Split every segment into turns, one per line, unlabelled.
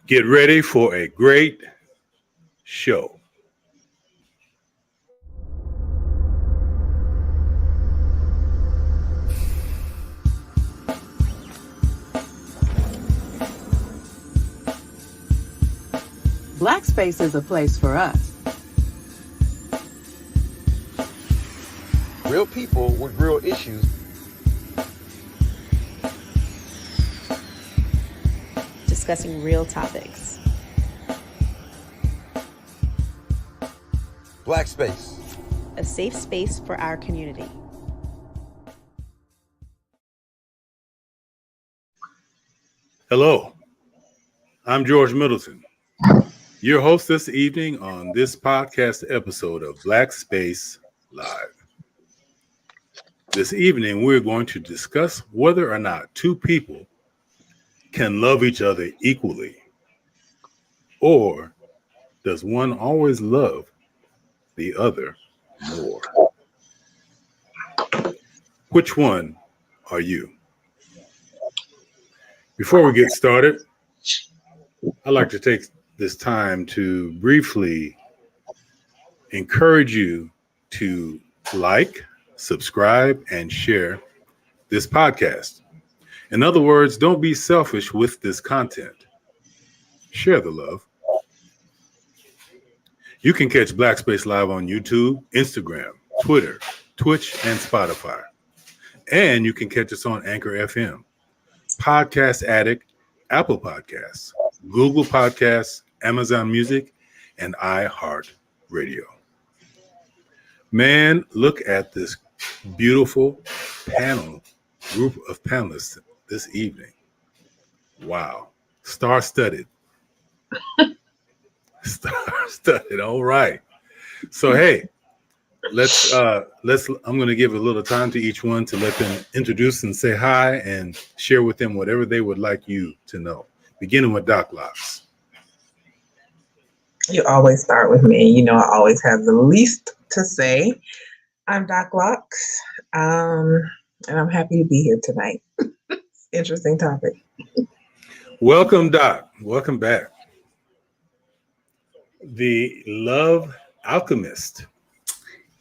Get ready for a great show.
Black space is a place for us.
Real people with real issues.
Discussing real topics.
Black space.
A safe space for our community.
Hello, I'm George Middleton, your host this evening on this podcast episode of Black Space Live. This evening, we're going to discuss whether or not two people can love each other equally, or does one always love the other more? Which one are you? Before we get started, I'd like to take this time to briefly encourage you to like, subscribe, and share this podcast. In other words, don't be selfish with this content. Share the love. You can catch Black Space Live on YouTube, Instagram, Twitter, Twitch, and Spotify. And you can catch us on Anchor FM, Podcast Addict, Apple Podcasts, Google Podcasts, Amazon Music, and iHeartRadio. Man, look at this beautiful group of panelists this evening. Wow. Star-studded. Star-studded. All right. So, hey, I'm going to give a little time to each one to let them introduce and say hi and share with them whatever they would like you to know. Beginning with Doc Locks.
You always start with me. You know, I always have the least to say. I'm Doc Locks, and I'm happy to be here tonight. Interesting topic.
Welcome, Doc. Welcome back. The Love Alchemist.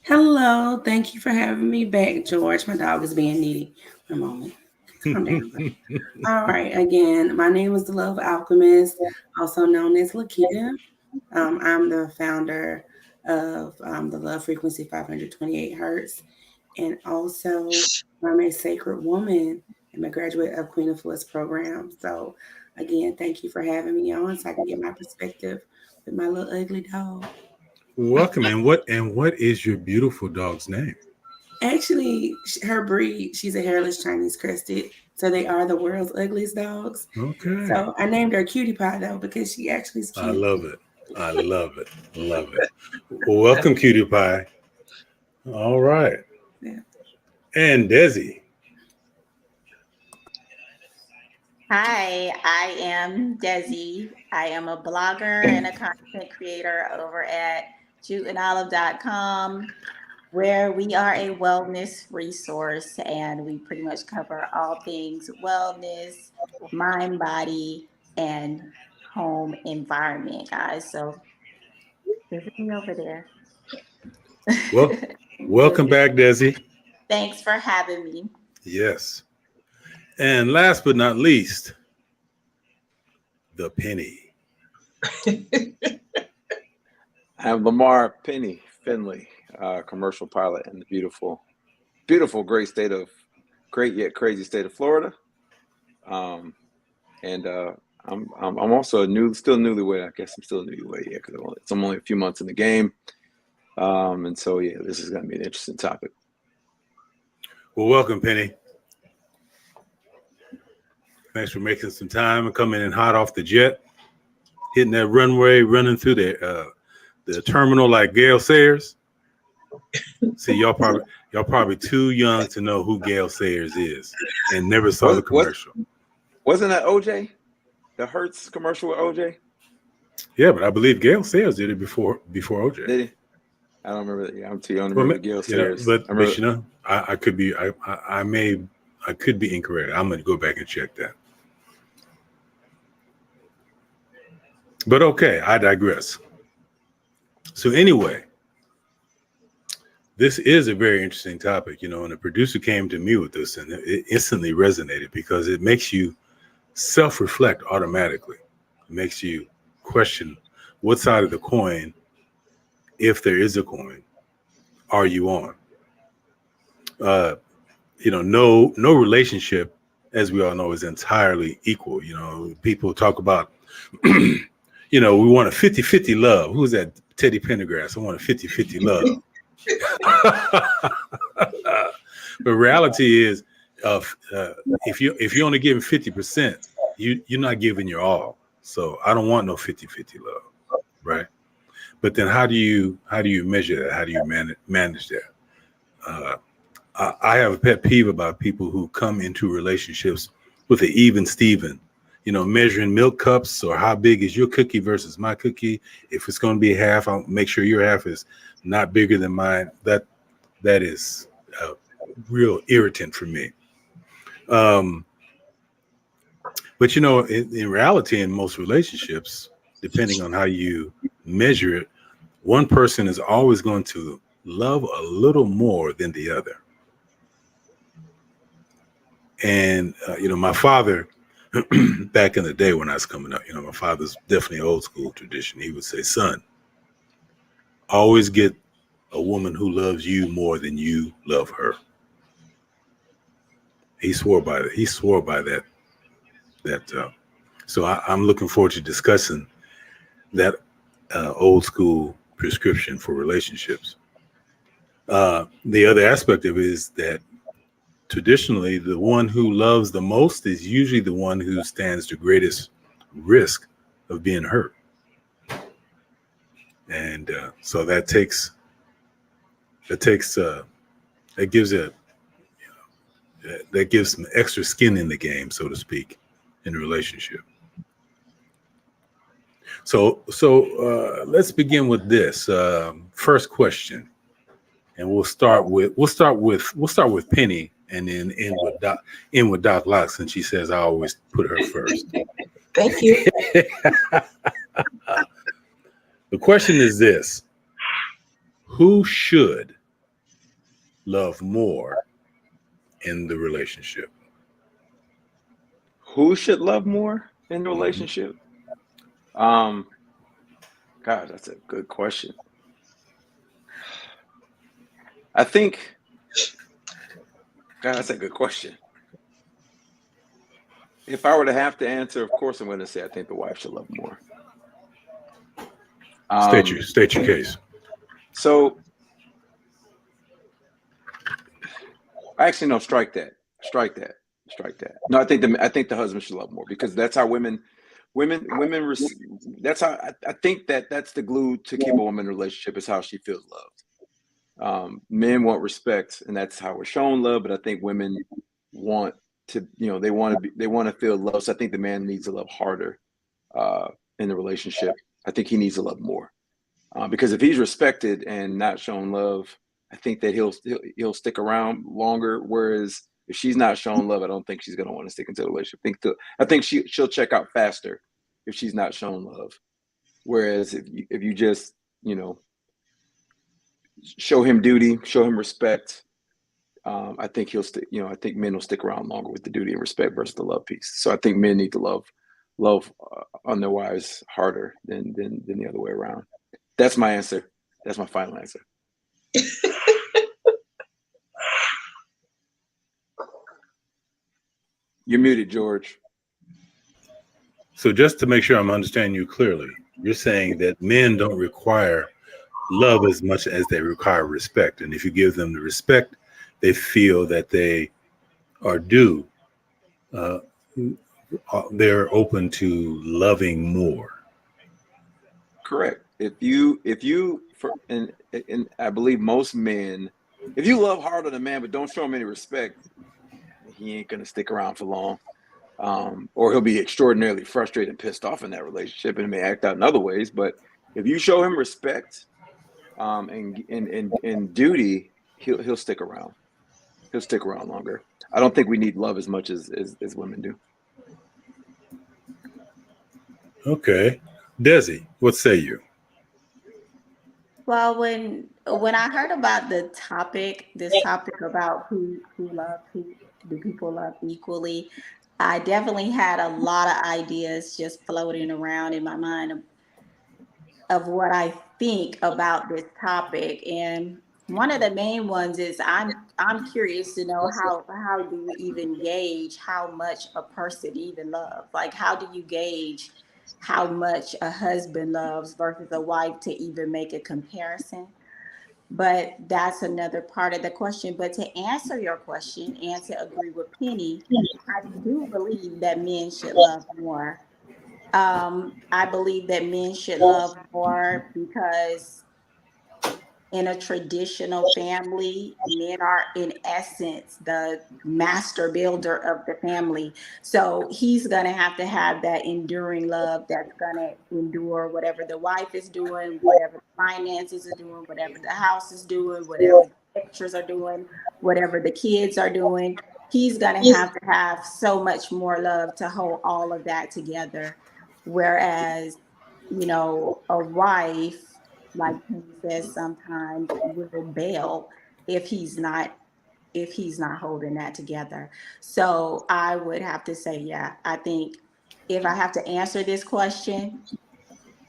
Hello. Thank you for having me back, George. My dog is being needy. One moment. Calm down. All right. Again, my name is The Love Alchemist, also known as Lakita. I'm the founder of the Love Frequency 528 Hertz. And also, I'm a sacred woman. I'm a graduate of Queen of Bliss program. So, again, thank you for having me on so I can get my perspective with my little ugly dog.
Welcome. And what is your beautiful dog's name?
Actually, her breed, she's a hairless Chinese crested. So they are the world's ugliest dogs.
Okay.
So I named her Cutie Pie, though, because she actually is cute.
I love it. Love it. Well, welcome, Cutie Pie. All right.
Yeah.
And Desi.
Hi, I am Desi. I am a blogger and a content creator over at juteandolive.com, where we are a wellness resource and we pretty much cover all things wellness, mind, body, and home environment, guys. So visit me over there.
Well, welcome back, Desi.
Thanks for having me.
Yes. And last but not least, the Penny.
I'm Lamar Penny Finley, commercial pilot in the beautiful great yet crazy state of Florida. I'm also still newlywed. I guess I'm still a newlywed, yeah, because I'm only a few months in the game. And so yeah, this is going to be an interesting topic.
Well, welcome, Penny. Thanks for making some time and coming in hot off the jet, hitting that runway, running through the terminal like Gail Sayers. See, y'all probably too young to know who Gail Sayers is and never saw the commercial.
Wasn't that OJ? The Hertz commercial with OJ?
Yeah, but I believe Gail Sayers did it before OJ.
Did he? I don't remember. Yeah, I'm too young to remember Gail Sayers.
But you know, I could be incorrect. I'm going to go back and check that. But okay, I digress. So anyway, this is a very interesting topic, you know, and the producer came to me with this and it instantly resonated because it makes you self-reflect automatically. It makes you question what side of the coin, if there is a coin, are you on? You know, no relationship, as we all know, is entirely equal. You know, people talk about, you know, we want a 50-50 love. Who's that? Teddy Pendergrass. I want a 50-50 love. But reality is, if you're only giving 50%, you're not giving your all. So I don't want no 50-50 love, right? But then how do you measure that? How do you manage that? I have a pet peeve about people who come into relationships with an even Steven, you know, measuring milk cups or how big is your cookie versus my cookie. If it's going to be half, I'll make sure your half is not bigger than mine. That is a real irritant for me. But you know, in reality, in most relationships, depending on how you measure it, one person is always going to love a little more than the other. And, you know, my father, back in the day when I was coming up, you know, my father's definitely old school tradition. He would say, son, always get a woman who loves you more than you love her. He swore by that. He swore by that. So I'm looking forward to discussing that old school prescription for relationships. The other aspect of it is that traditionally, the one who loves the most is usually the one who stands the greatest risk of being hurt. And so that gives some extra skin in the game, so to speak, in a relationship. So let's begin with this first question, and we'll start with Penny, and then end with Doc Locke, since she says I always put her first.
Thank you.
The question is this: who should love more in the relationship?
Who should love more in the relationship? God, that's a good question. I think, God, that's a good question. If I were to have to answer, of course, I'm going to say I think the wife should love more.
State your case.
So, actually, no, strike that. No, I think the husband should love more, because that's how women. That's how I think that's the glue to keep a woman in a relationship, is how she feels loved. Men want respect, and that's how we're shown love. But I think women want to, they want to feel love. So I think the man needs to love harder in the relationship. I think he needs to love more, because if he's respected and not shown love, I think that he'll stick around longer. Whereas if she's not shown love, I don't think she's going to want to stick into the relationship. I think she'll check out faster if she's not shown love. Whereas if you just, show him duty, show him respect, I think he'll stick. I think men will stick around longer with the duty and respect versus the love piece. So I think men need to love on their wives harder than the other way around. That's my answer. That's my final answer. You're muted, George.
So just to make sure I'm understanding you clearly, you're saying that men don't require love as much as they require respect. And if you give them the respect, they feel that they are due. They're open to loving more.
Correct. And I believe most men, if you love hard on a man but don't show him any respect, he ain't gonna stick around for long, or he'll be extraordinarily frustrated and pissed off in that relationship, and it may act out in other ways. But if you show him respect and duty, he'll stick around. He'll stick around longer. I don't think we need love as much as women do.
Okay. Desi, what say you?
Well, when I heard about this topic about who loves who do people love equally, I definitely had a lot of ideas just floating around in my mind of what I think about this topic. And one of the main ones is I'm curious to know how do we even gauge how much a person even loves? Like how do you gauge how much a husband loves versus a wife to even make a comparison? But that's another part of the question. But to answer your question and to agree with Penny, I do believe that men should love more. I believe that men should love more because in a traditional family, men are in essence the master builder of the family. So he's going to have that enduring love that's going to endure whatever the wife is doing, whatever the finances are doing, whatever the house is doing, whatever the pictures are doing, whatever the kids are doing. He's going to have so much more love to hold all of that together. Whereas, a wife, like he says sometimes, will bail if he's not holding that together. So I would have to say, yeah, I think if I have to answer this question,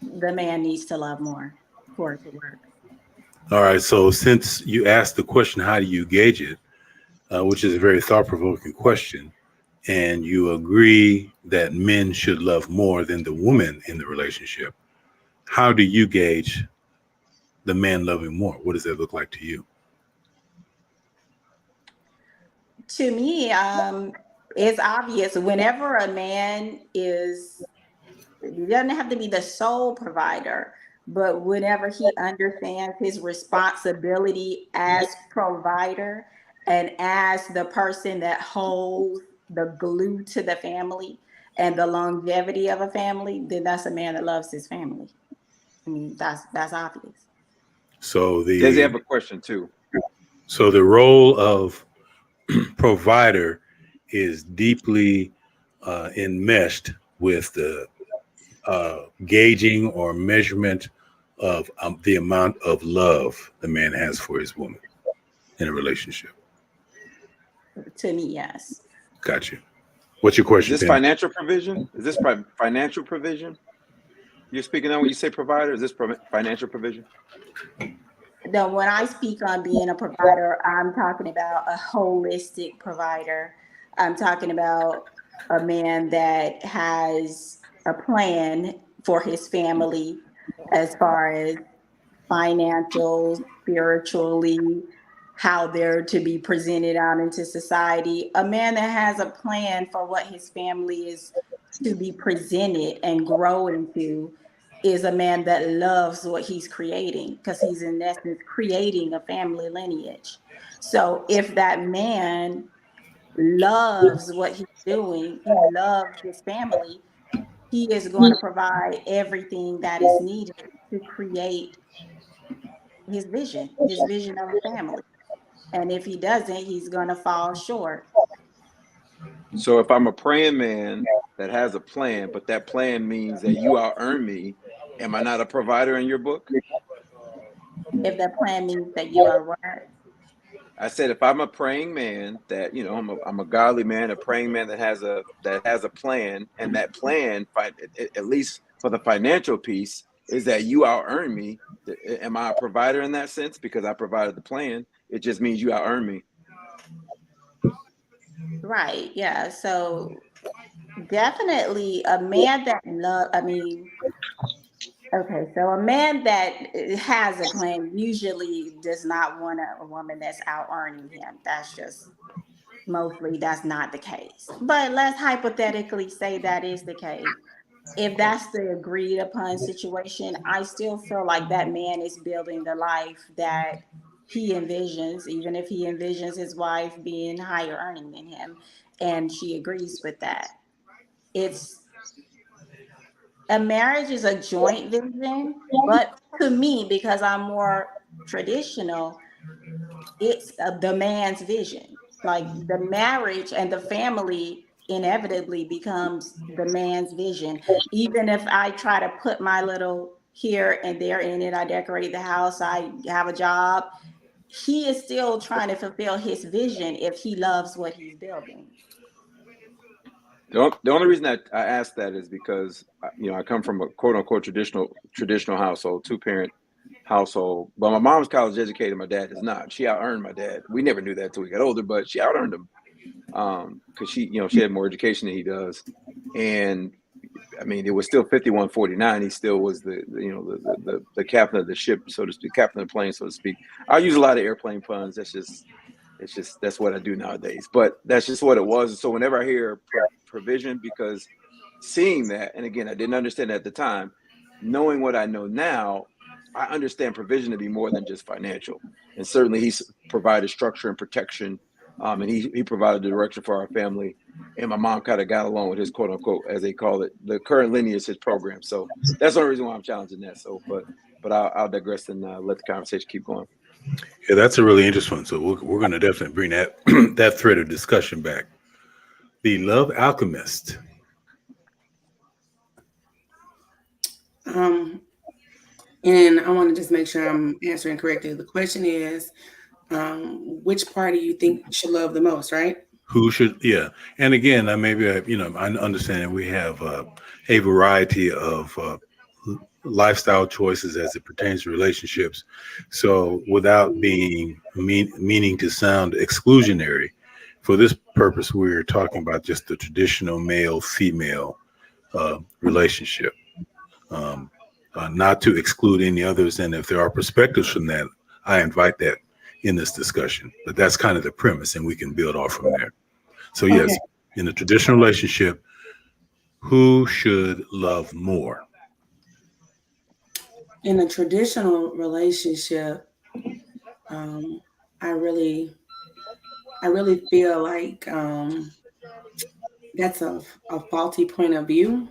the man needs to love more for it to work.
All right. So since you asked the question, how do you gauge it? Which is a very thought-provoking question, and you agree that men should love more than the woman in the relationship. How do you gauge the man loving more? What does that look like to you?
To me, it's obvious whenever a man is, it doesn't have to be the sole provider, but whenever he understands his responsibility as provider and as the person that holds the glue to the family and the longevity of a family, then that's a man that loves his family. I mean, that's obvious.
So
Does he
the
have a question too?
so the role of provider is deeply enmeshed with the gauging or measurement of the amount of love the man has for his woman in a relationship.
To me, yes.
Got you. What's your
Is
question,
this
Penny?
financial provision? Is this financial provision you're speaking on when you say provider? Is this financial provision?
No, when I speak on being a provider, I'm talking about a holistic provider. I'm talking about a man that has a plan for his family as far as financial, spiritually, how they're to be presented out into society. A man that has a plan for what his family is to be presented and grow into is a man that loves what he's creating because he's in essence creating a family lineage. So if that man loves what he's doing, he loves his family, he is going to provide everything that is needed to create his vision of a family. And if he doesn't, he's going to fall short.
So if I'm a praying man that has a plan, but that plan means that you out earn me, am I not a provider in your book?
If that plan means that you are what?
I said if I'm a praying man that I'm a godly man, a praying man that has a plan, and that plan, at least for the financial piece, is that you out earn me. Am I a provider in that sense because I provided the plan? It just means you out earn me.
Right. Yeah. So definitely a man that love. I mean, okay. So a man that has a plan usually does not want a woman that's out earning him. That's just mostly that's not the case. But let's hypothetically say that is the case. If that's the agreed upon situation, I still feel like that man is building the life that he envisions, even if he envisions his wife being higher earning than him, and she agrees with that. It's a marriage is a joint vision, but to me, because I'm more traditional, it's the man's vision. Like the marriage and the family inevitably becomes the man's vision. Even if I try to put my little here and there in it, I decorate the house, I have a job, he is still trying to fulfill his vision if he loves what he's building.
The only reason I asked that is because I come from a quote unquote traditional household, 2-parent household. But my mom's college educated, my dad is not. She out earned my dad. We never knew that until we got older, but she out earned him because she had more education than he does. And I mean, it was still 51-49. He still was the captain of the ship, so to speak, captain of the plane, so to speak. I use a lot of airplane puns. That's what I do nowadays. But that's just what it was. So whenever I hear provision, because seeing that, and again, I didn't understand at the time, knowing what I know now, I understand provision to be more than just financial. And certainly he's provided structure and protection. And he provided the direction for our family. And my mom kind of got along with his quote unquote, as they call it, the current lineage, his program. So that's the only reason why I'm challenging that. So, but I'll digress and let the conversation keep going.
Yeah, that's a really interesting one. So we're going to definitely bring that that thread of discussion back. The Love Alchemist.
And I want to just make sure I'm answering correctly. The question is, which party you think should love the most, right?
Who should? Yeah. And again, I understand we have a variety of lifestyle choices as it pertains to relationships. So without being meaning to sound exclusionary, for this purpose, we're talking about just the traditional male-female relationship, not to exclude any others. And if there are perspectives from that, I invite that in this discussion. But that's kind of the premise, and we can build off from there. So yes,
Okay.
In a traditional relationship, who should love more?
In a traditional relationship, I really feel like that's a faulty point of view,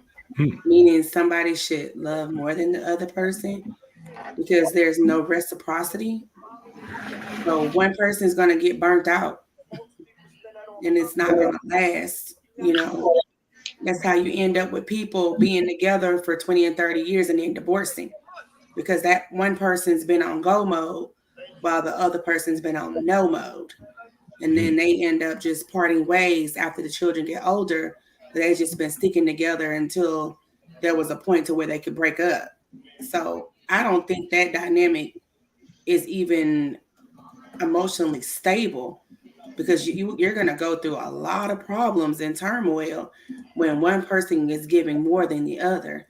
meaning somebody should love more than the other person because there's no reciprocity. So one person is going to get burnt out and it's not going to last. That's how you end up with people being together for 20 and 30 years and then divorcing, because that one person's been on go mode while the other person's been on no mode. And then they end up just parting ways after the children get older. They've just been sticking together until there was a point to where they could break up. So I don't think that dynamic is even emotionally stable, because you're going to go through a lot of problems and turmoil when one person is giving more than the other.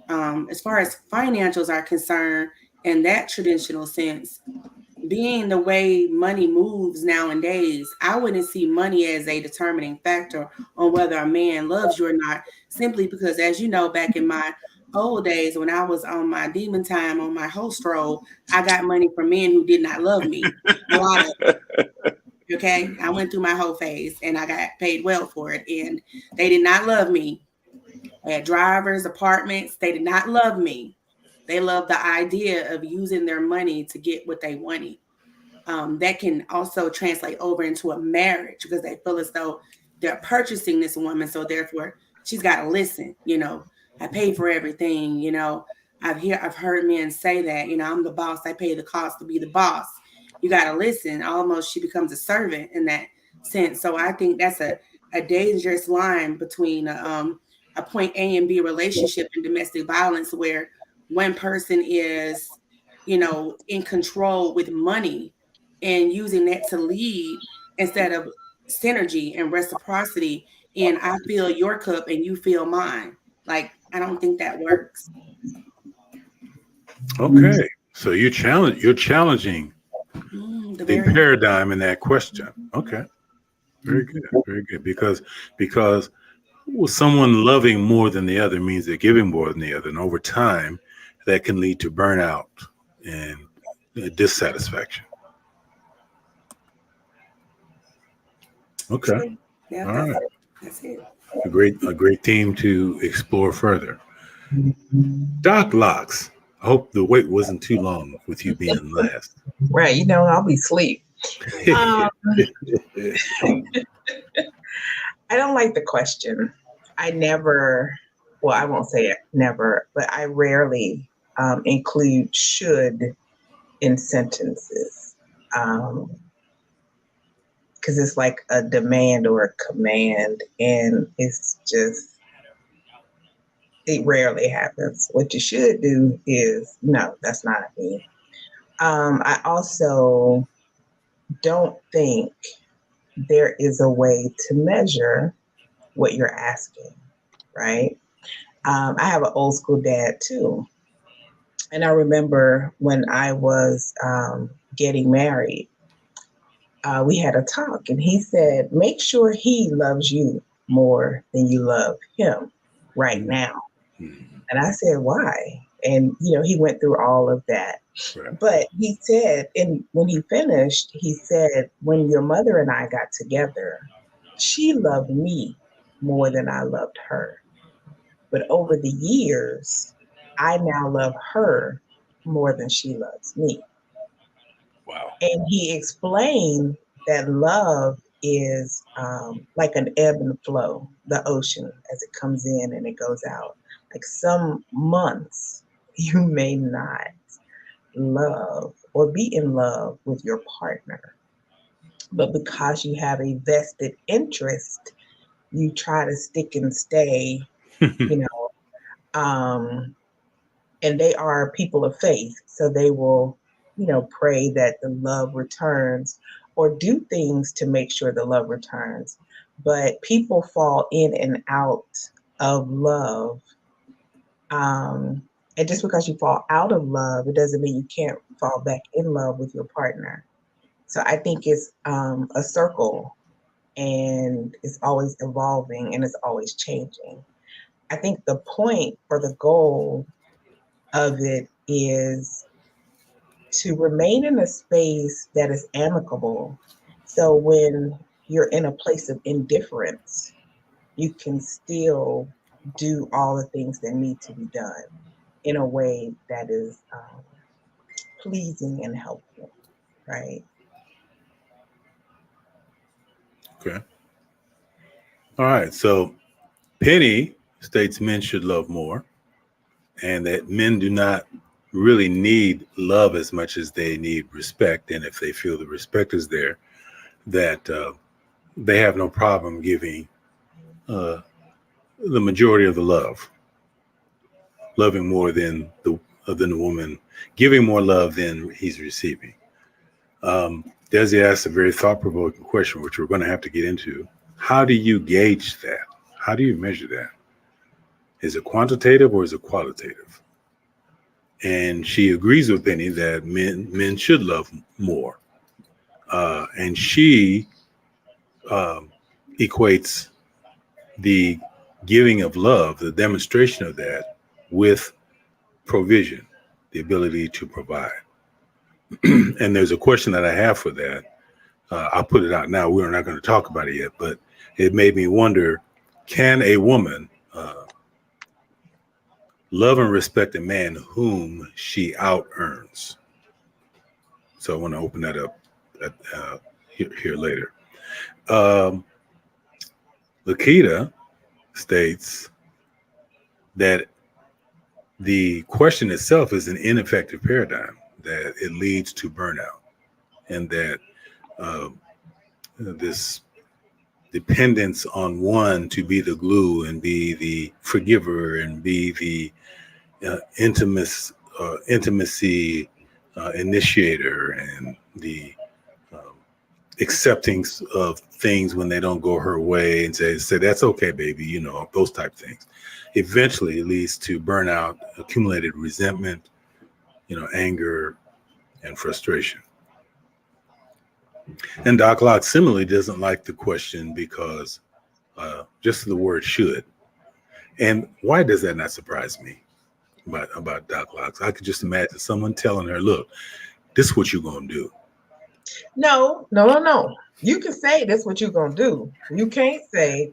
As far as financials are concerned, in that traditional sense, being the way money moves nowadays, I wouldn't see money as a determining factor on whether a man loves you or not, simply because, as you know, back in my old days when I was on my demon time, on my host role, I got money from men who did not love me. A lot of it. Okay, I went through my whole phase and I got paid well for it, and they did not love me. I had drivers, apartments. They did not love me. They loved the idea of using their money to get what they wanted. That can also translate over into a marriage because they feel as though they're purchasing this woman, so therefore she's got to listen. I pay for everything. I've heard men say that. I'm the boss. I pay the cost to be the boss. You got to listen. Almost she becomes a servant in that sense. So I think that's a dangerous line between a point A and B relationship and domestic violence, where one person is, in control with money and using that to lead instead of synergy and reciprocity. And I feel your cup and you feel mine. Like, I don't think that works.
Okay. So you're challenging the paradigm in that question. Okay. Very good. Very good. Because someone loving more than the other means they're giving more than the other. And over time, that can lead to burnout and dissatisfaction. Okay.
Yeah,
all right.
That's it.
A great theme to explore further. Doc Locks. I hope the wait wasn't too long with you being last.
Right. I'll be asleep. I don't like the question. I never, well, I won't say it never, but I rarely include should in sentences. Because it's like a demand or a command, and it's just, it rarely happens. What you should do is, no, that's not me. I also don't think there is a way to measure what you're asking, right? I have an old school dad too. And I remember when I was getting married, we had a talk, and he said, make sure he loves you more than you love him right now. And I said, why? And, he went through all of that.
Right.
But he said, and when he finished, he said, when your mother and I got together, she loved me more than I loved her. But over the years, I now love her more than she loves me.
Wow.
And he explained that love is like an ebb and flow, the ocean, as it comes in and it goes out. Like some months, you may not love or be in love with your partner. But because you have a vested interest, you try to stick and stay, you know, and they are people of faith. So they will, pray that the love returns or do things to make sure the love returns. But people fall in and out of love. And just because you fall out of love, it doesn't mean you can't fall back in love with your partner. So I think it's a circle, and it's always evolving and it's always changing. I think the point or the goal of it is to remain in a space that is amicable. So when you're in a place of indifference, you can still do all the things that need to be done in a way that is pleasing and helpful, right?
Okay. All right. So Penny states men should love more, and that men do not really need love as much as they need respect. And if they feel the respect is there, that they have no problem giving the majority of the love, loving more than the woman, giving more love than he's receiving. Desi asked a very thought-provoking question, which we're going to have to get into. How do you gauge that? How do you measure that? Is it quantitative or is it qualitative? And she agrees with Penny that men should love more. And she equates the giving of love, the demonstration of that, with provision, the ability to provide. And there's a question that I have for that. I'll put it out now. We're not going to talk about it yet, but it made me wonder, can a woman love and respect a man whom she out earns? So I want to open that up here later. Lakita states that the question itself is an ineffective paradigm, that it leads to burnout, and that this dependence on one to be the glue and be the forgiver and be the intimacy initiator and the accepting of things when they don't go her way and say that's okay, baby, those type of things. Eventually it leads to burnout, accumulated resentment, anger and frustration. And Doc Locke similarly doesn't like the question because just the word should. And why does that not surprise me about Doc Locke? I could just imagine someone telling her, look, this is what you're going to do.
No. You can say that's what you're going to do. You can't say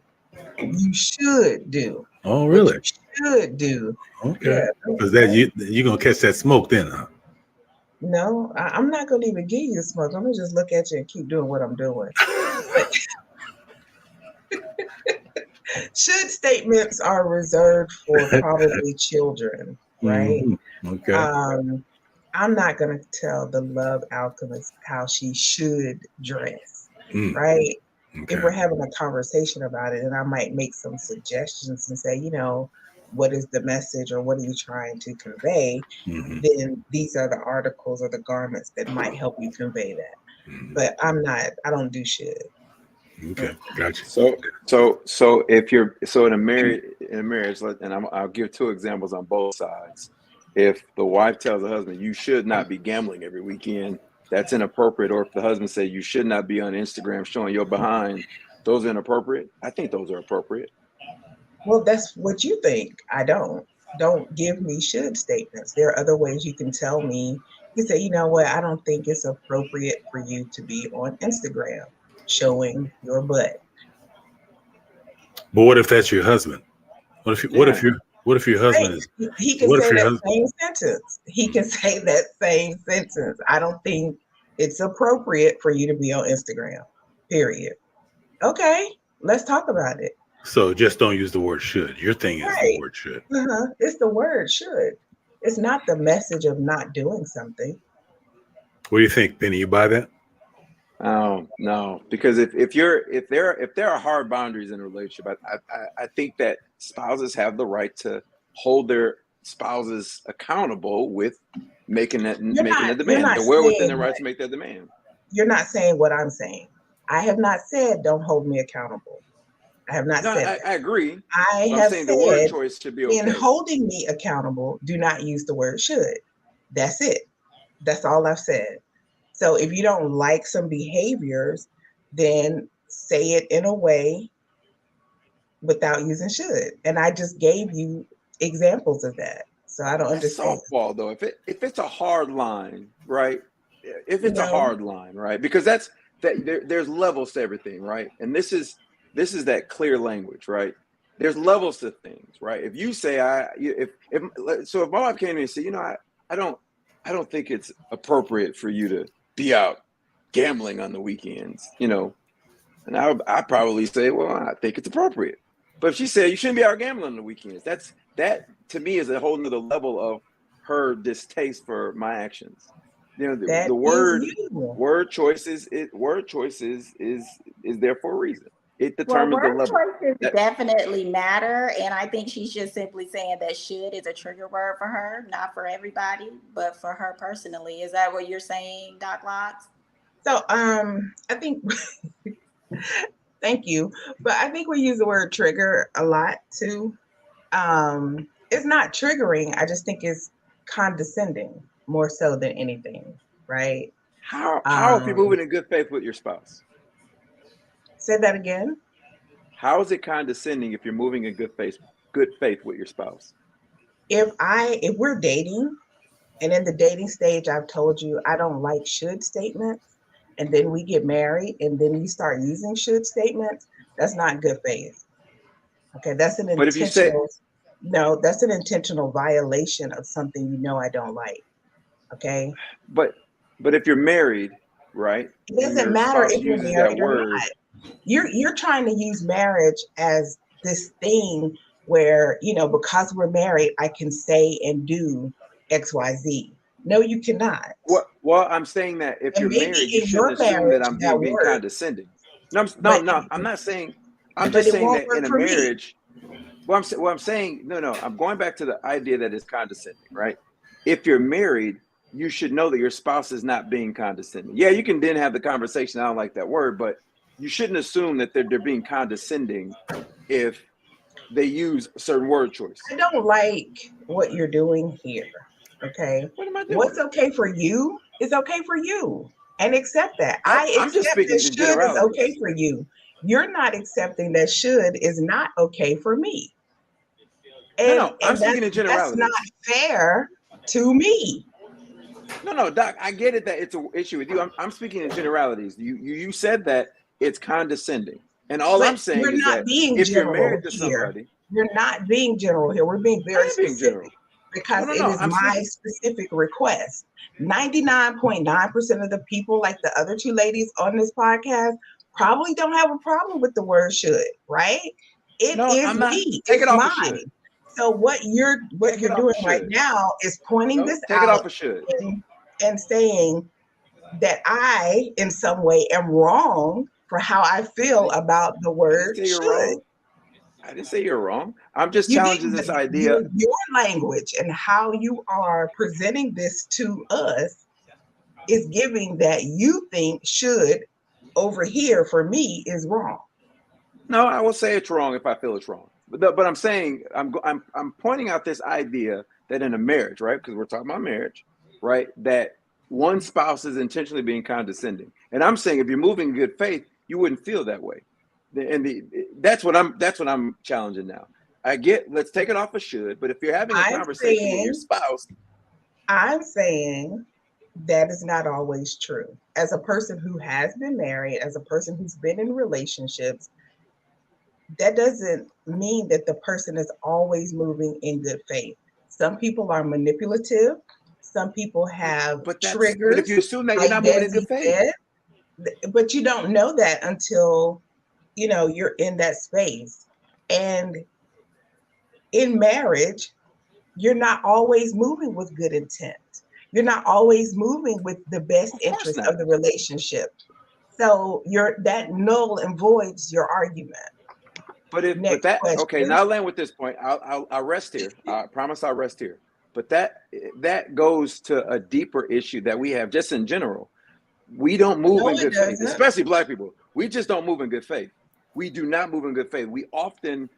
you should do.
Oh, really?
What you should do.
Okay. Because you're going to catch that smoke then, huh?
No, I'm not going to even give you the smoke. I'm going to just look at you and keep doing what I'm doing. Should statements are reserved for probably children, right?
Okay.
I'm not going to tell the love alchemist how she should dress,
Mm,
right?
okay.
If we're having a conversation about it, and I might make some suggestions and say, what is the message or what are you trying to convey?
Mhm.
Then these are the articles or the garments that might help you convey that.
Mhm.
But I don't do should.
Okay. Gotcha.
So if you're in a marriage, and I'll give two examples on both sides. If the wife tells the husband, you should not be gambling every weekend, that's inappropriate. Or if the husband says you should not be on Instagram showing your behind, those are inappropriate. I think those are appropriate.
Well, that's what you think. I don't. Don't give me should statements. There are other ways you can tell me. You say, you know what, I don't think it's appropriate for you to be on Instagram showing your butt.
But what if that's your husband? What if
Yeah.
your husband
Right.
is?
He can
What if
say
your
that
husband?
same sentence. He can say that same sentence. I don't think it's appropriate for you to be on Instagram. Period. Okay, let's talk about it.
So just don't use the word should. Your thing is the
Right.
word should.
It's the word should. It's not the message of not doing something.
What do you think, Penny? You buy that?
Oh no, because if there are hard boundaries in a relationship, I think that spouses have the right to hold their spouses accountable with making a
You're
demand.
not
They're well within their
saying
right to make that demand.
you're not saying what I'm saying. I have not said don't hold me accountable. I have not
No,
said that.
I agree.
I
But I'm
have
saying the word
said
choice should be
in
okay.
holding me accountable, do not use the word should. That's it. That's all I've said. So if you don't like some behaviors, then say it in a way without using should. And I just gave you examples of that. So I don't
That's
understand.
softball though. If it's a hard line, right? If it's a
No,
hard line, right? Because there's levels to everything, right? And this is that clear language, right? There's levels to things, right? If you say if my wife came in and said, I don't think it's appropriate for you to be out gambling on the weekends, and I probably say, well, I think it's appropriate. But if she said you shouldn't be out gambling on the weekends, that to me is a whole nother level of her distaste for my actions.
that
The
is
word
you.
choices is there for a reason. It
Well,
determines the
word
level.
choices definitely matter, and I think she's just simply saying that should is a trigger word for her, not for everybody, but for her personally. Is that what you're saying, Doc Locks?
So I think thank you. But I think we use the word trigger a lot too. It's not triggering. I just think it's condescending more so than anything, right?
How if you're moving in good faith with your spouse?
Say that again.
How is it condescending if you're moving in good faith with your spouse?
If we're dating and in the dating stage I've told you I don't like should statements, and then we get married and then you start using should statements, that's not good faith. Okay, that's an
But if you say,
intentional no, that's an intentional violation of something I don't like. Okay.
but if you're married, right,
It
and
doesn't
your
matter
spouse
if you're
uses that
married or
word,
not. You're trying to use marriage as this thing where, because we're married, I can say and do XYZ. No, you cannot.
well, I'm saying that if
And
you're
maybe
married, you
in
shouldn't
your
assume that
marriage
I'm
that
being
works,
condescending. No,
but
I'm not saying. I'm
but
just
it
saying
won't
that
work
in a
for me.
marriage, I'm saying, no, I'm going back to the idea that it's condescending, right? If you're married, you should know that your spouse is not being condescending. Yeah, you can then have the conversation. I don't like that word, but you shouldn't assume that they're being condescending if they use a certain word choice.
I don't like what you're doing here. Okay.
What am I
What's
doing?
okay for you is okay for you. And accept that. I
I'm just
accept that
speaking in
should is okay
generalities.
for you. You're not accepting that should is not okay for me. And
I'm
and
speaking in
that's not
generalities.
fair to me.
No, Doc, I get it that it's an issue with you. I'm speaking in generalities. You said that it's condescending. And all I'm
But
saying
we're
is
not
that
being
if you're
general
married to
here.
somebody,
We're not being general here. We're being
I
very
am being
specific
general.
because it
No.
is my specific request. 99.9% of the people, like the other two ladies on this podcast, probably don't have a problem with the word should, right? It
No,
is
I'm not.
me.
Take
It's
it off of
mine.
should.
So what you're
Take it off
doing
of
right
should.
now is pointing
No,
this
take it off
out
of should.
and saying that I, in some way, am wrong for how I feel about the
I didn't
word
say you're
should.
wrong. I didn't say you're wrong. I'm just
You
challenging
did
this idea.
your language and how you are presenting this to us is giving that you think should over here for me is wrong.
No, I will say it's wrong if I feel it's wrong. But I'm saying I'm pointing out this idea that in a marriage, right? Because we're talking about marriage, right? That one spouse is intentionally being condescending, and I'm saying if you're moving in good faith, you wouldn't feel that way. That's what I'm challenging now. I get, let's take it off of should, but if you're having a conversation with your spouse,
I'm saying that is not always true. As a person who has been married, as a person who's been in relationships, that doesn't mean that the person is always moving in good faith. Some people are manipulative. Some people have triggers.
but if you assume that, you're
like
not moving in good
Desi
faith.
said, but you don't know that until you're in that space. And in marriage, you're not always moving with good intent. You're not always moving with the best interest of the relationship. So that null and voids your argument.
Okay, now I'll land with this point. I'll rest here. I promise I'll rest here. But that goes to a deeper issue that we have just in general. We don't move in good faith, especially Black people. We just don't move in good faith. We do not move in good faith. We often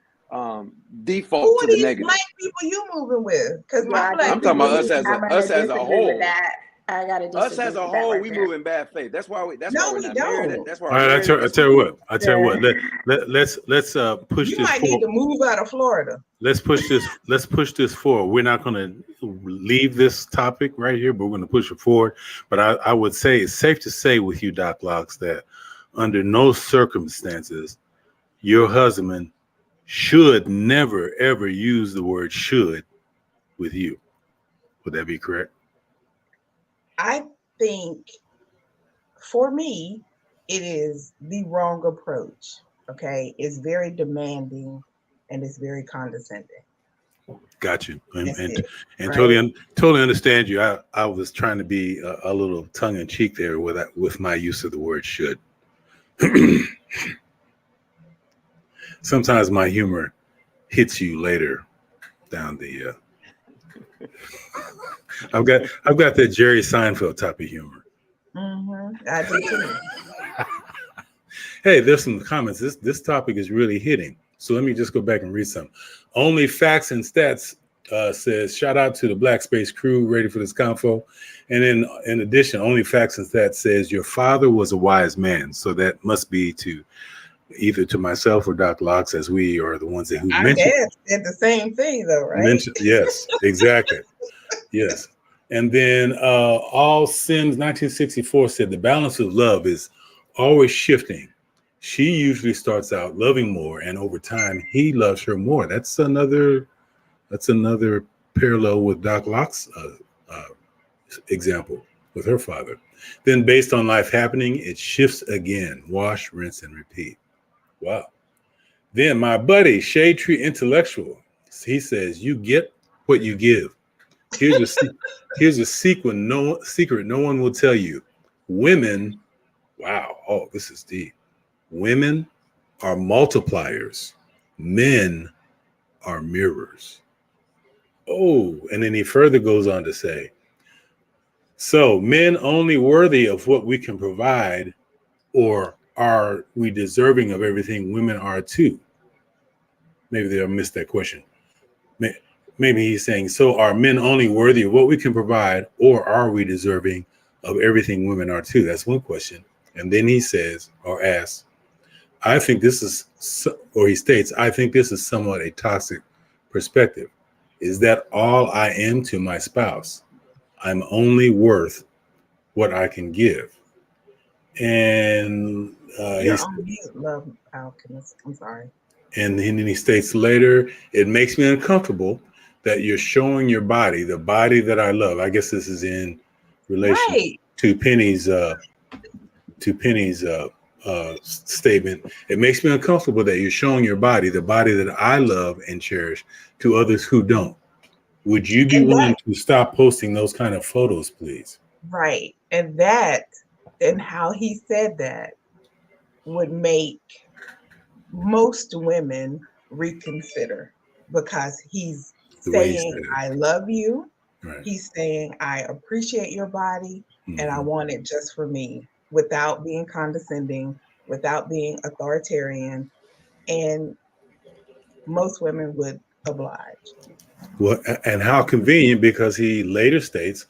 default to the negative.
Black people you moving with? Because
I'm talking about us as a whole.
I gotta disagree.
Us as a whole, we move in bad faith. That's why we're not married. That's why.
All right, I tell you what. Let's push
you
this.
Might need to move out of Florida.
Let's push this forward. We're not going to leave this topic right here, but we're going to push it forward. But I would say it's safe to say with you, Doc Locks, that under no circumstances your husband should never ever use the word should with you. Would that be correct?
I think for me, it is the wrong approach. Okay. It's very demanding and it's very condescending.
Got you. And
right?
totally understand you. I was trying to be a little tongue in cheek there with my use of the word should. Sometimes my humor hits you later down the I've got that Jerry Seinfeld type of humor.
Mm-hmm. I do too.
Hey, there's some comments. This topic is really hitting. So let me just go back and read some. Only Facts and Stats says, shout out to the Black Space crew ready for this convo. And then in addition, Only Facts and Stats says, your father was a wise man. So that must be to either to myself or Doc Locks, as we are the ones who mentioned.
Dad said the same thing though, right?
Yes, exactly. Yes. And then All Sims 1964 said the balance of love is always shifting. She usually starts out loving more, and over time he loves her more. That's another parallel with Doc Locke's example with her father. Then based on life happening, it shifts again. Wash, rinse, and repeat. Wow. Then my buddy, Shade Tree Intellectual, he says, you get what you give. Here's a secret no one will tell you. Women, wow, oh, this is deep. Women are multipliers. Men are mirrors. Oh, and then he further goes on to say, so men only worthy of what we can provide, or are we deserving of everything women are too? Maybe they'll miss that question. Maybe he's saying, so are men only worthy of what we can provide, or are we deserving of everything women are too? That's one question. And then he says, or asks, I think this is, or he states, I think this is somewhat a toxic perspective. Is that all I am to my spouse? I'm only worth what I can give. And
love alchemist. I'm sorry.
And then he states later, it makes me uncomfortable that you're showing your body, the body that I love. I guess this is in relation to Penny's statement. It makes me uncomfortable that you're showing your body, the body that I love and cherish, to others who don't. Would you be willing to stop posting those kind of photos, please?
Right. And how he said that would make most women reconsider, because he's
The way he
saying,
said it.
I love you.
Right.
He's saying, I appreciate your body and I
Mhm.
want it just for me, without being condescending, without being authoritarian. And most women would oblige.
Well, and how convenient, because he later states,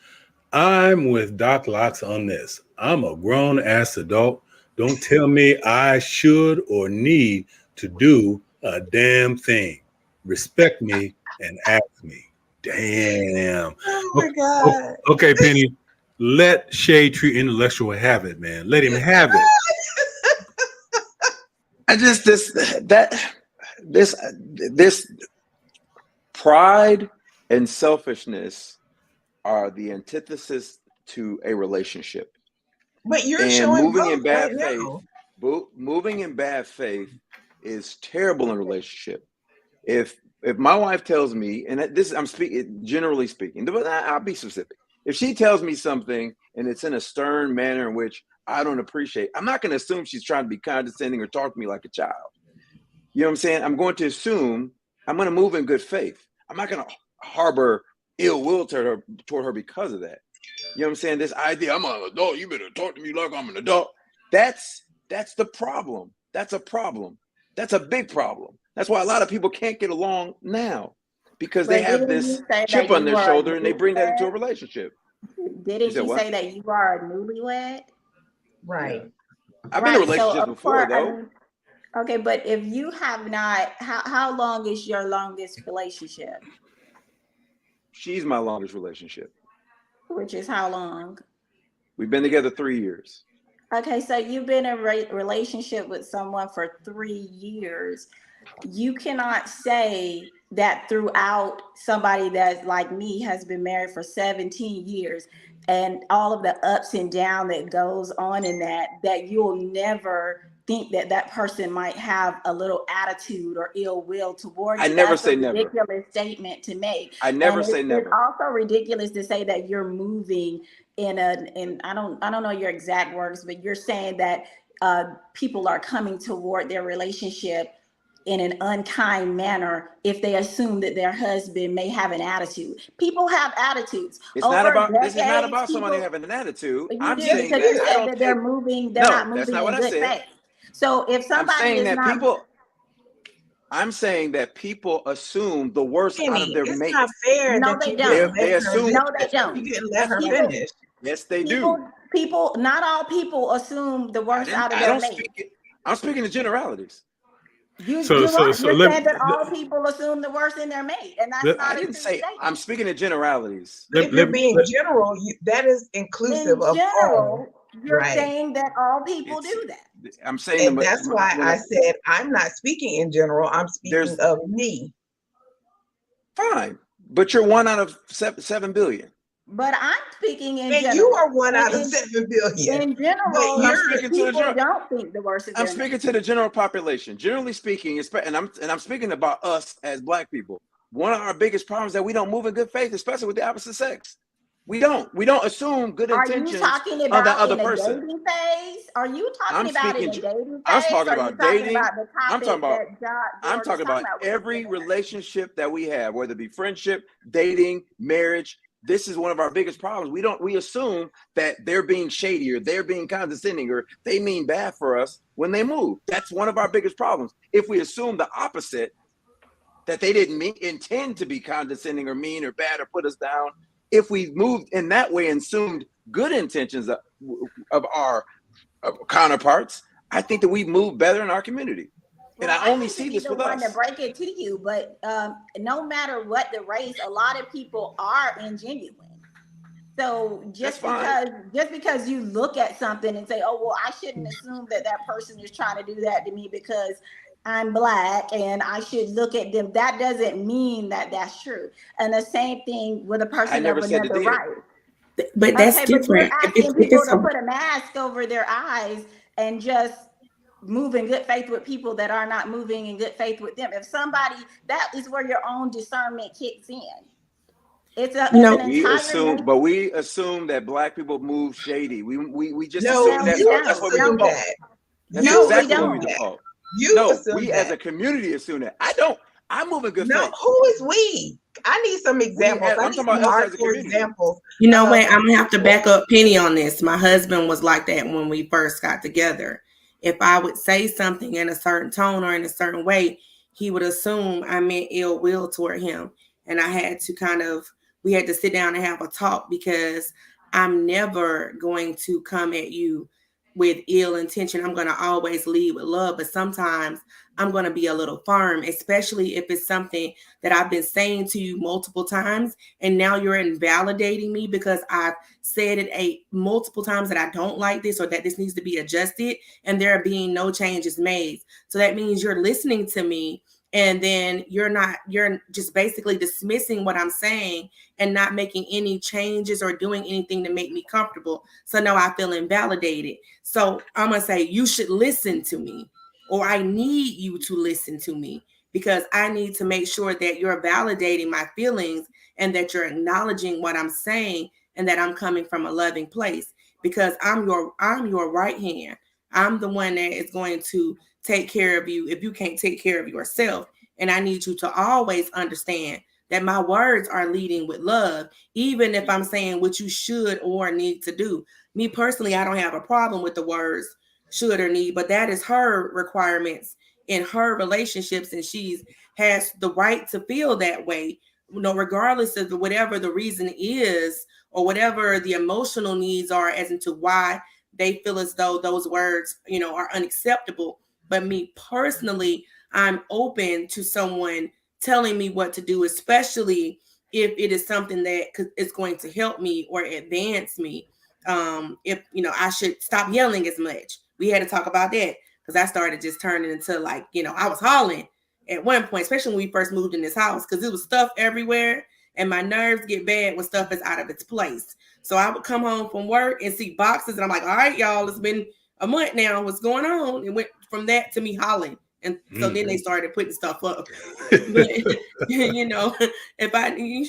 I'm with Doc Locks on this. I'm a grown ass adult. Don't tell me I should or need to do a damn thing. Respect me and ask me. Damn.
Oh my
Okay,
God.
okay, Penny. Let Shade Tree Intellectual have it, man. Let him have it.
I just this pride and selfishness are the antithesis to a relationship.
But you're
And
showing
moving
both
in bad
right
faith,
now.
moving in bad faith is terrible in a relationship. If my wife tells me, and this I'm speaking generally speaking, but I'll be specific. If she tells me something and it's in a stern manner in which I don't appreciate, I'm not going to assume she's trying to be condescending or talk to me like a child. You know what I'm saying? I'm going to assume I'm going to move in good faith. I'm not going to harbor ill will toward her because of that. You know what I'm saying? This idea, I'm an adult, you better talk to me like I'm an adult. That's the problem. That's a problem. That's a big problem. That's why a lot of people can't get along now, because they have this chip on their shoulder and they bring that into a relationship.
Didn't you say that you are a newlywed?
Right.
Yeah. I've been in relationships before, though.
Okay, but if you have not, how long is your longest relationship?
She's my longest relationship.
Which is how long?
We've been together 3 years.
Okay, so you've been in a relationship with someone for 3 years. You cannot say that throughout somebody that's like me has been married for 17 years and all of the ups and downs that goes on in that you'll never think that person might have a little attitude or ill will towards you.
I never say
never.
That's a
ridiculous statement to make.
I never say never.
It's also ridiculous to say that you're moving in I don't know your exact words, but you're saying that people are coming toward their relationship in an unkind manner if they assume that their husband may have an attitude. People have attitudes.
This is not about somebody having an attitude.
I'm saying that you said that they're moving. They're not moving in good faith. So if somebody is not,
I'm saying that people assume the worst out of their mates.
It's not fair.
No, they don't.
They assume.
No, they don't.
You didn't let her finish.
Yes, they do.
People, not all people assume the worst out of their mates.
I'm speaking in generalities.
You said that all people assume the worst in their mate, and that's not. I didn't say.
I'm speaking in generalities.
If you're being general, that is inclusive of all.
You're saying that all people do that.
I'm saying,
and that's why I said I'm not speaking in general. I'm speaking of me.
Fine, but you're 1 out of 7 billion.
But I'm speaking in general.
And you are 1 out of 7 billion.
In general, people don't think the worst of their
I'm speaking to the general population. Generally speaking, and I'm speaking about us as Black people. One of our biggest problems is that we don't move in good faith, especially with the opposite sex. We don't assume good intentions
on the other person. Dating phase? Are you talking about in the dating phase?
I'm talking about dating. I'm talking about every relationship that we have, whether it be friendship, dating, marriage. This is one of our biggest problems. We assume that they're being shady or they're being condescending or they mean bad for us when they move. That's one of our biggest problems. If we assume the opposite, that they didn't intend to be condescending or mean or bad or put us down, if we moved in that way and assumed good intentions of our counterparts, I think that we move better in our community. And I only see this with us.
I to break it to you, but no matter what the race, a lot of people are ingenuine. So just because you look at something and say, "Oh, well, I shouldn't assume that person is trying to do that to me because I'm Black and I should look at them," that doesn't mean that that's true. And the same thing with a person of another race.
But that's different.
But you're asking people to put a mask over their eyes and just move in good faith with people that are not moving in good faith with them. If somebody, that is where your own discernment kicks in. It's an entire
we assume that Black people move shady. We just
No,
assume that's what we default. That's exactly what we default. We as a community assume that. I don't. I move in good faith.
Who is we? I need some examples. I need some hardcore examples.
You know what? I'm gonna have to back up Penny on this. My husband was like that when we first got together. If I would say something in a certain tone or in a certain way, he would assume I meant ill will toward him. And I had to we had to sit down and have a talk, because I'm never going to come at you with ill intention. I'm going to always lead with love, but sometimes I'm going to be a little firm, especially if it's something that I've been saying to you multiple times, and now you're invalidating me because I've said it multiple times that I don't like this, or that this needs to be adjusted, and there are being no changes made. So that means you're listening to me, and then you're just basically dismissing what I'm saying and not making any changes or doing anything to make me comfortable. So now I feel invalidated. So I'm going to say, you should listen to me, or I need you to listen to me, because I need to make sure that you're validating my feelings and that you're acknowledging what I'm saying, and that I'm coming from a loving place, because I'm your right hand. I'm the one that is going to take care of you if you can't take care of yourself. And I need you to always understand that my words are leading with love, even if I'm saying what you should or need to do. Me personally, I don't have a problem with the words should or need, but that is her requirements in her relationships, and she has the right to feel that way, regardless of whatever the reason is, or whatever the emotional needs are as into why they feel as though those words, are unacceptable. But me personally, I'm open to someone telling me what to do, especially if it is something that is going to help me or advance me. If I should stop yelling as much. We had to talk about that, because I started just turning into I was hollering at one point, especially when we first moved in this house, because it was stuff everywhere, and my nerves get bad when stuff is out of its place. So I would come home from work and see boxes, and I'm like, all right, y'all, it's been a month now. What's going on? It went from that to me hollering. And so then they started putting stuff up. But, if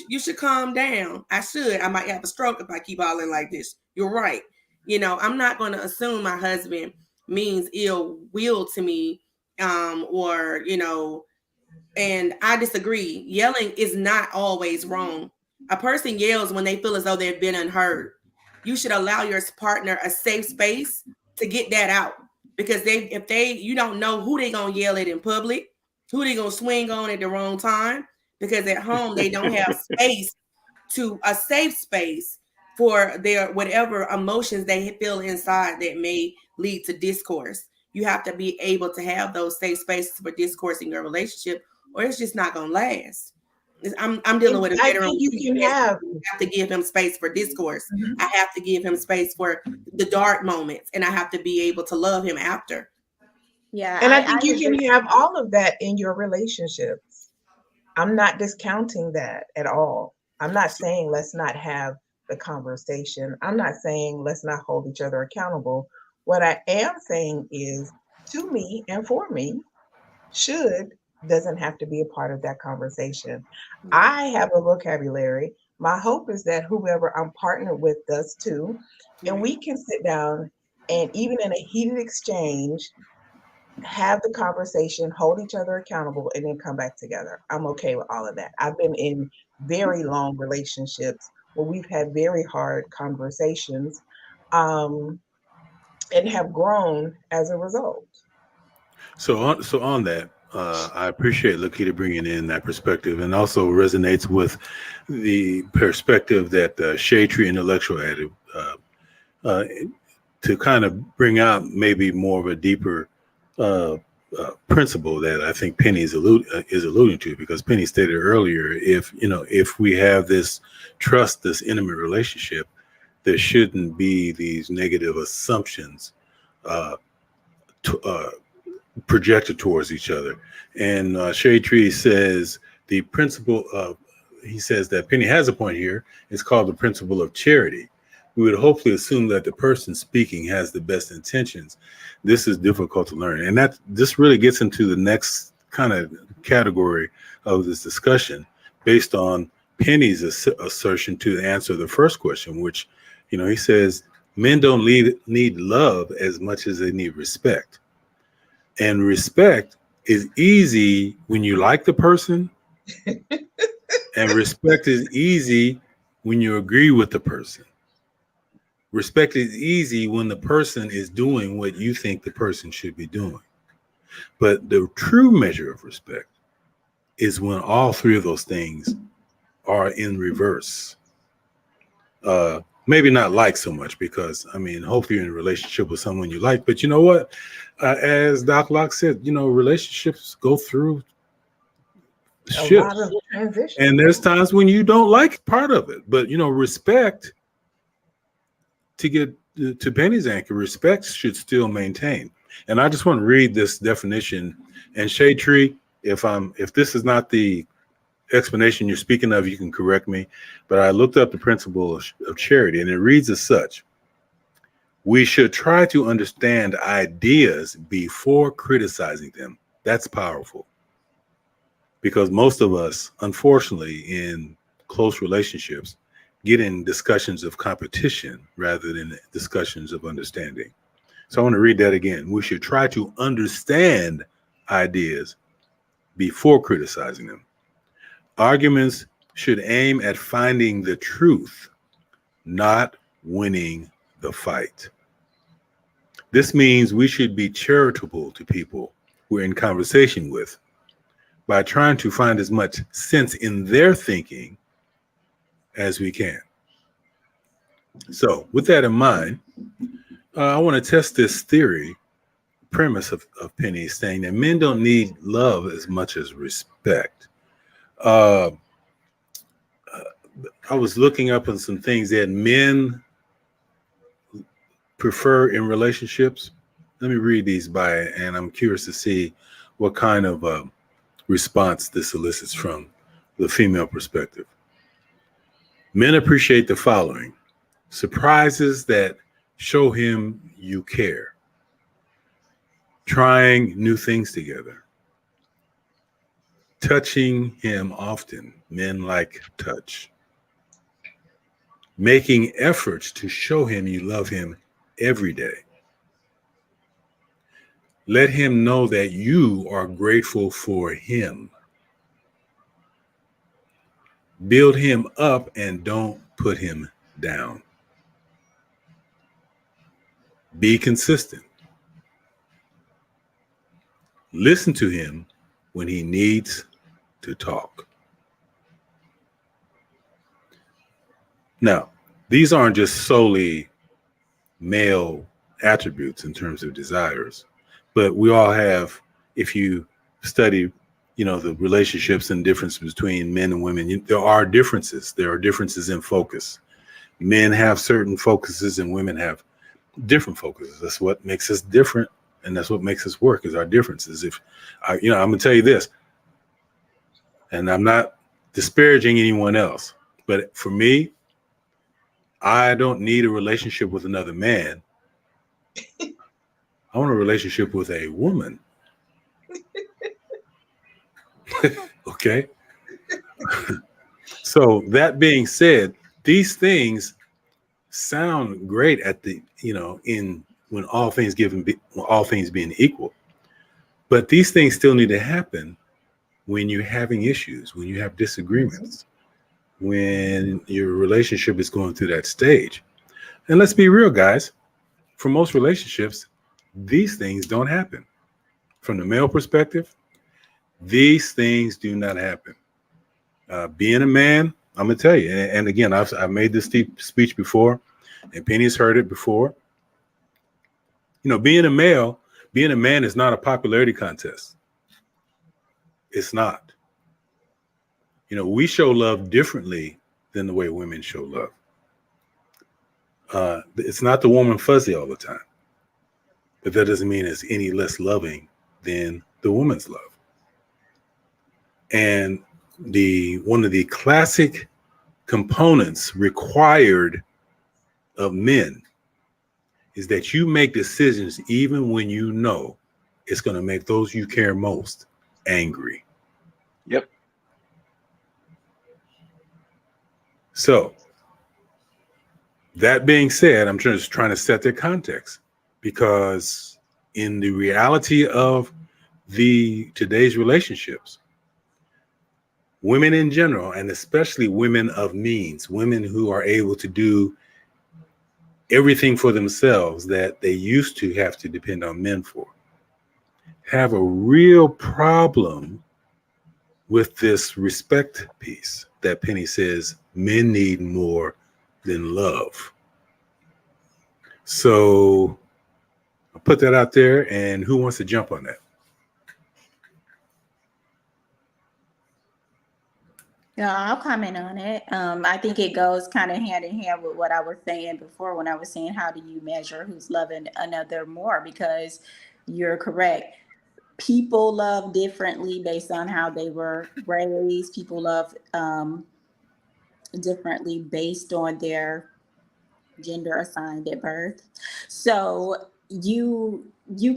you should calm down. I might have a stroke if I keep hollering like this. You're right. I'm not going to assume my husband means ill will to me, and I disagree. Yelling is not always wrong. A person yells when they feel as though they've been unheard. You should allow your partner a safe space to get that out, because you don't know who they gonna yell at in public, who they gonna swing on at the wrong time, because at home they don't have a safe space for their whatever emotions they feel inside that may lead to discourse. You have to be able to have those safe spaces for discourse in your relationship, or it's just not gonna last. I'm dealing with a veteran. I have to give him space for discourse. Mm-hmm. I have to give him space for the dark moments, and I have to be able to love him after.
Yeah. And I think you can have all of that in your relationships. I'm not discounting that at all. I'm not saying let's not have the conversation. I'm not saying let's not hold each other accountable. What I am saying is, to me and for me, doesn't have to be a part of that conversation. Mm-hmm. I have a vocabulary. My hope is that whoever I'm partnered with does too. Mm-hmm. And we can sit down and, even in a heated exchange, have the conversation, hold each other accountable, and then come back together. I'm okay with all of that. I've been in very long relationships where we've had very hard conversations, and have grown as a result.
So on that, I appreciate Lakita bringing in that perspective, and also resonates with the perspective that Shade Tree Intellectual added, to kind of bring out maybe more of a deeper principle that I think Penny is alluding to, because Penny stated earlier, if we have this trust, this intimate relationship, there shouldn't be these negative assumptions projected towards each other. And Shade Tree says the principle of, he says that Penny has a point here. It's called the principle of charity. we would hopefully assume that the person speaking has the best intentions. This is difficult to learn. And this really gets into the next kind of category of this discussion based on Penny's assertion to answer the first question, which, he says, men don't need love as much as they need respect. And respect is easy when you like the person, and respect is easy when you agree with the person. Respect is easy when the person is doing what you think the person should be doing. But the true measure of respect is when all three of those things are in reverse. Maybe not like so much, because hopefully you're in a relationship with someone you like, but you know what? As Doc Locke said, relationships go through shifts.
A lot of transition.
And there's times when you don't like part of it, but respect, to get to Penny's anchor, respect should still maintain. And I just want to read this definition. And Shade Tree, if this is not the explanation you're speaking of, you can correct me. But I looked up the principle of charity, and it reads as such: we should try to understand ideas before criticizing them. That's powerful, because most of us, unfortunately, in close relationships, get in discussions of competition rather than discussions of understanding. So I want to read that again. We should try to understand ideas before criticizing them. Arguments should aim at finding the truth, not winning the fight. This means we should be charitable to people we're in conversation with by trying to find as much sense in their thinking as we can. So with that in mind, I want to test this premise of Penny, saying that men don't need love as much as respect. I was looking up on some things that men prefer in relationships. Let me read these and I'm curious to see what kind of response this elicits from the female perspective. Men appreciate the following: surprises that show him you care, trying new things together, touching him often, men like touch, making efforts to show him you love him every day. Let him know that you are grateful for him. Build him up and don't put him down. Be consistent. Listen to him when he needs to talk. Now, these aren't just solely male attributes in terms of desires, but we all have, if you study, the relationships and differences between men and women, there are differences. There are differences in focus. Men have certain focuses and women have different focuses. That's what makes us different, and that's what makes us work, is our differences. I'm gonna tell you this, and I'm not disparaging anyone else, but for me, I don't need a relationship with another man. I want a relationship with a woman. Okay. So that being said, these things sound great at the, when all things being equal, but these things still need to happen when you're having issues, when you have disagreements, when your relationship is going through that stage. And let's be real, guys, for most relationships, these things don't happen. From the male perspective, these things do not happen. Being a man, I'm gonna tell you, and again, I've made this speech before, and Penny's heard it before. Being a man is not a popularity contest. It's not. We show love differently than the way women show love. It's not the warm and fuzzy all the time, but that doesn't mean it's any less loving than the woman's love. And one of the classic components required of men is that you make decisions even when you know it's going to make those you care most angry.
Yep.
So, that being said, I'm just trying to set the context, because in the reality of today's relationships, women in general, and especially women of means, women who are able to do everything for themselves that they used to have to depend on men for, have a real problem with this respect piece that Penny says men need more than love. So I'll put that out there, and who wants to jump on that?
Yeah, I'll comment on it. I think it goes kind of hand in hand with what I was saying before when I was saying, how do you measure who's loving another more? Because you're correct. People love differently based on how they were raised. People love differently based on their gender assigned at birth. So you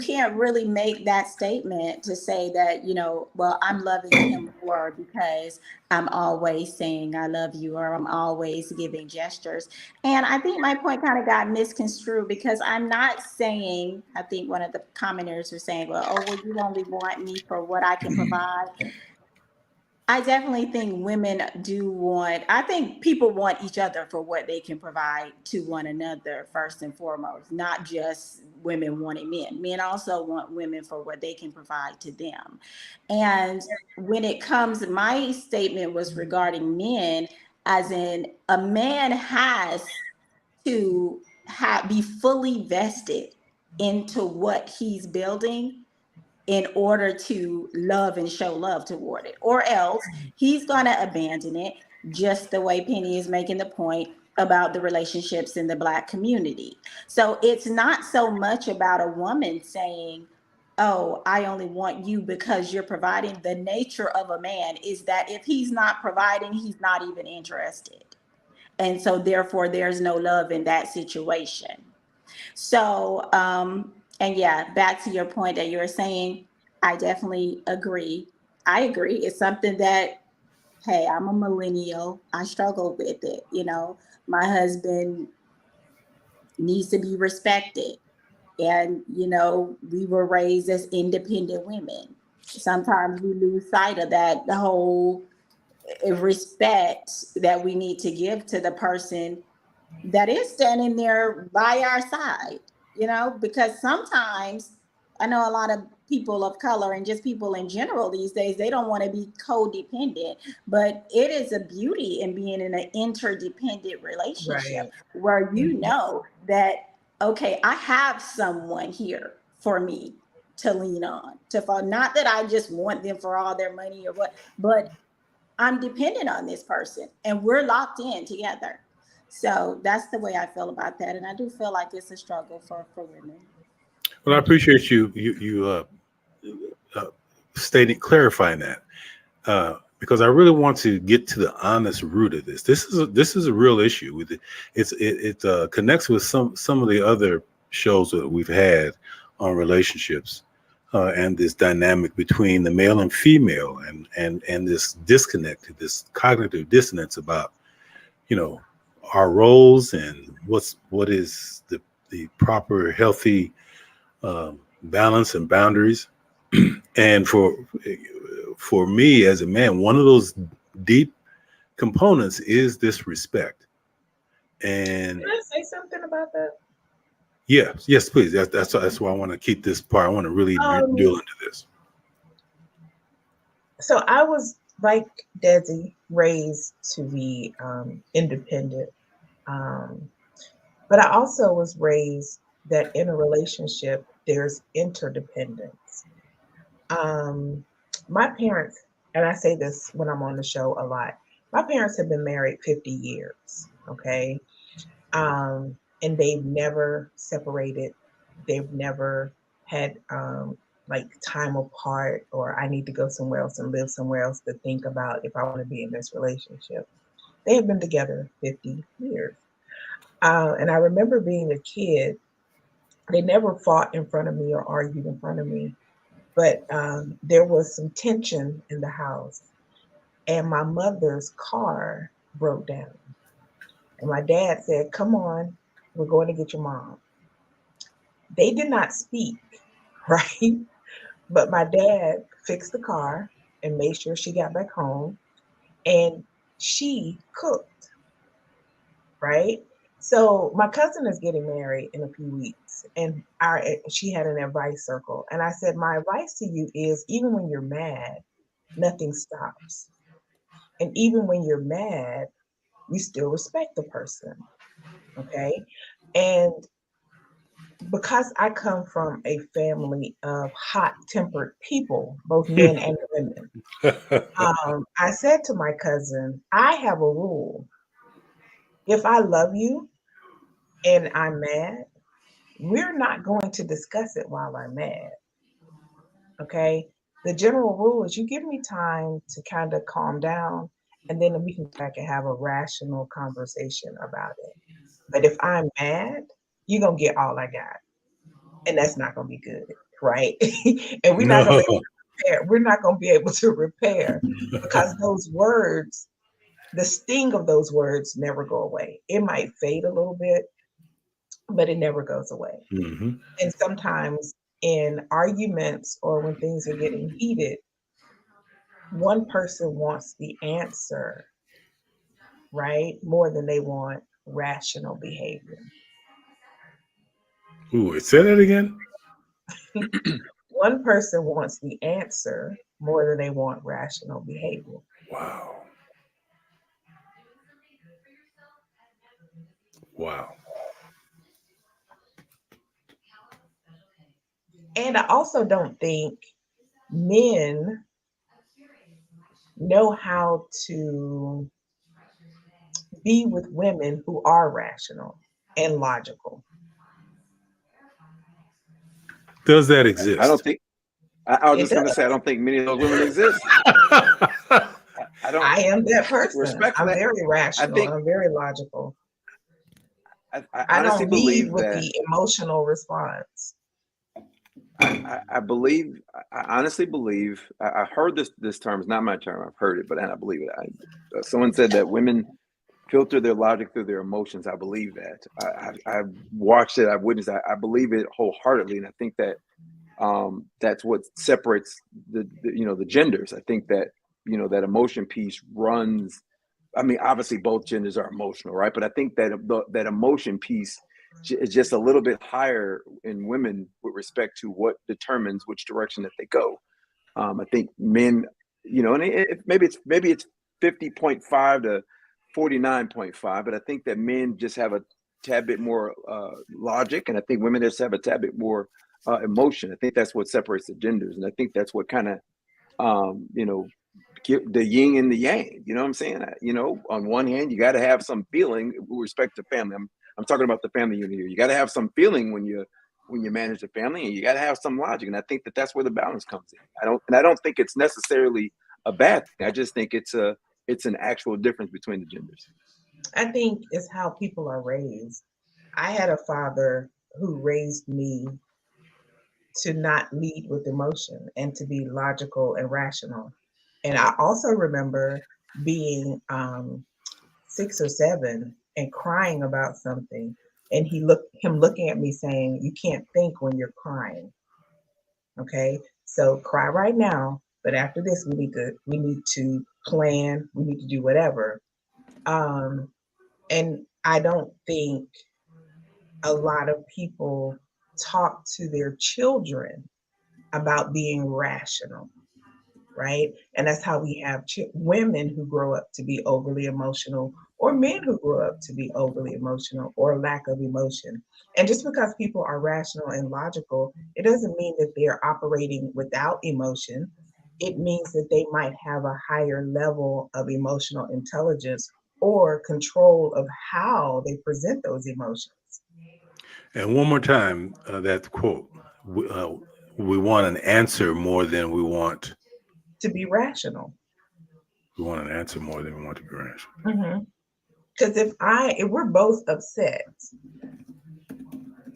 can't really make that statement to say that, well, I'm loving him more because I'm always saying I love you, or I'm always giving gestures. And I think my point kind of got misconstrued, because I'm not saying, I think one of the commenters were saying, well, you only want me for what I can provide. I definitely think women do want, I think people want each other for what they can provide to one another, first and foremost, not just women wanting men. Men also want women for what they can provide to them. And when it comes, my statement was regarding men, as in a man has to be fully vested into what he's building in order to love and show love toward it, or else he's going to abandon it, just the way Penny is making the point about the relationships in the Black community. So it's not so much about a woman saying, oh, I only want you because you're providing. The nature of a man is that if he's not providing, he's not even interested. And so therefore there's no love in that situation. So, and yeah, back to your point that you were saying, I definitely agree. I agree. It's something that, hey, I'm a millennial. I struggle with it. My husband needs to be respected. And, we were raised as independent women. Sometimes we lose sight of that, the whole respect that we need to give to the person that is standing there by our side, because sometimes I know a lot of people of color and just people in general these days, they don't want to be codependent, but it is a beauty in being in an interdependent relationship,
Right.
where that, okay, I have someone here for me to lean on, to fall. Not that I just want them for all their money or what, but I'm dependent on this person and we're locked in together. So that's the way I feel about that. And I do feel like it's a struggle for women.
Well, I appreciate you clarifying that, because I really want to get to the honest root of this. This is a real issue with it. It connects with some of the other shows that we've had on relationships, and this dynamic between the male and female, and this disconnect, this cognitive dissonance about our roles and what is the proper healthy balance and boundaries. And for me as a man, one of those deep components is this respect. And
Can I say something about that?
yes, please. That's why I want to keep this part. I want to really drill into this.
So I was, like Desi, raised to be independent, but I also was raised that in a relationship there's interdependence. My parents, and I say this when I'm on the show a lot, my parents have been married 50 years, okay? And they've never separated. They've never had like time apart, or I need to go somewhere else and live somewhere else to think about if I want to be in this relationship. They have been together 50 years. And I remember being a kid. They never fought in front of me or argued in front of me, but there was some tension in the house, and my mother's car broke down. And my dad said, "Come on, we're going to get your mom." They did not speak, right? But my dad fixed the car and made sure she got back home, and she cooked, right? So my cousin is getting married in a few weeks, and she had an advice circle, and I said, my advice to you is, even when you're mad, nothing stops, and even when you're mad, you still respect the person, okay? And because I come from a family of hot-tempered people, both men and women, I said to my cousin, I have a rule. If I love you and I'm mad, we're not going to discuss it while I'm mad. Okay. The general rule is you give me time to kind of calm down, and then we can go back and have a rational conversation about it. But if I'm mad, you're going to get all I got. And that's not going to be good. Right. And we're not going to be able
No.
to repair. We're not going to be able to repair because those words, the sting of those words never go away. It might fade a little bit, but it never goes away.
Hmm.
And sometimes in arguments or when things are getting heated, one person wants the answer, right? More than they want rational behavior.
Ooh, say that again.
One person wants the answer more than they want rational behavior.
Wow. Wow.
And I also don't think men know how to be with women who are rational and logical.
Does that
I don't
exist?
think. I was
It
just going to say I
does.
don't think many of those women exist. I don't
I am that person.
respect
I'm
that.
very
I
rational.
think
I'm very logical.
I
I
honestly
don't lead
believe
with
that.
the emotional response.
I believe. I honestly believe. I heard this term. It's not my term. I've heard it, but and I believe it. Someone said that women filter their logic through their emotions. I believe that. I've watched it. I've witnessed. I believe it wholeheartedly, and I think that that's what separates the genders. I think that that emotion piece runs. I mean, obviously both genders are emotional, right? But I think that that emotion piece is just a little bit higher in women with respect to what determines which direction that they go. I think men, and maybe it's 50.5 to 49.5, but I think that men just have a tad bit more logic, and I think women just have a tad bit more emotion. I think that's what separates the genders, and I think that's what kind of the yin and the yang. You know what I'm saying? On one hand, you got to have some feeling with respect to family. I'm talking about the family unit here. You got to have some feeling when you manage the family, and you got to have some logic. And I think that that's where the balance comes in. I don't think it's necessarily a bad thing. I just think it's an actual difference between the genders.
I think it's how people are raised. I had a father who raised me to not lead with emotion and to be logical and rational. And I also remember being 6 or 7 and crying about something, and him looking at me saying, "You can't think when you're crying. Okay, so cry right now, but after this, we need to plan. We need to do whatever." Um, and I don't think a lot of people talk to their children about being rational, right? And that's how we have women who grow up to be overly emotional, or men who grow up to be overly emotional or lack of emotion. And just because people are rational and logical, it doesn't mean that they're operating without emotion. It means that they might have a higher level of emotional intelligence or control of how they present those emotions.
And one more time, that quote: "We want an answer more than we want."
To be rational.
We want an answer more than we want to be rational.
Mm-hmm. Because if we're both upset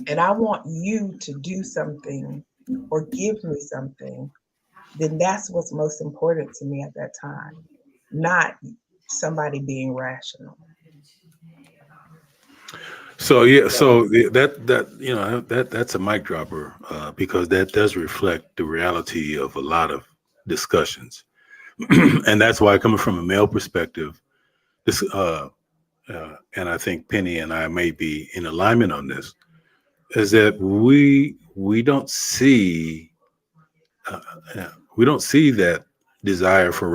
and I want you to do something or give me something, then that's what's most important to me at that time, not somebody being rational.
So that's a mic dropper because that does reflect the reality of a lot of discussions, and that's why coming from a male perspective, this and I think Penny and I may be in alignment on this, is that we don't see uh, we don't see that desire for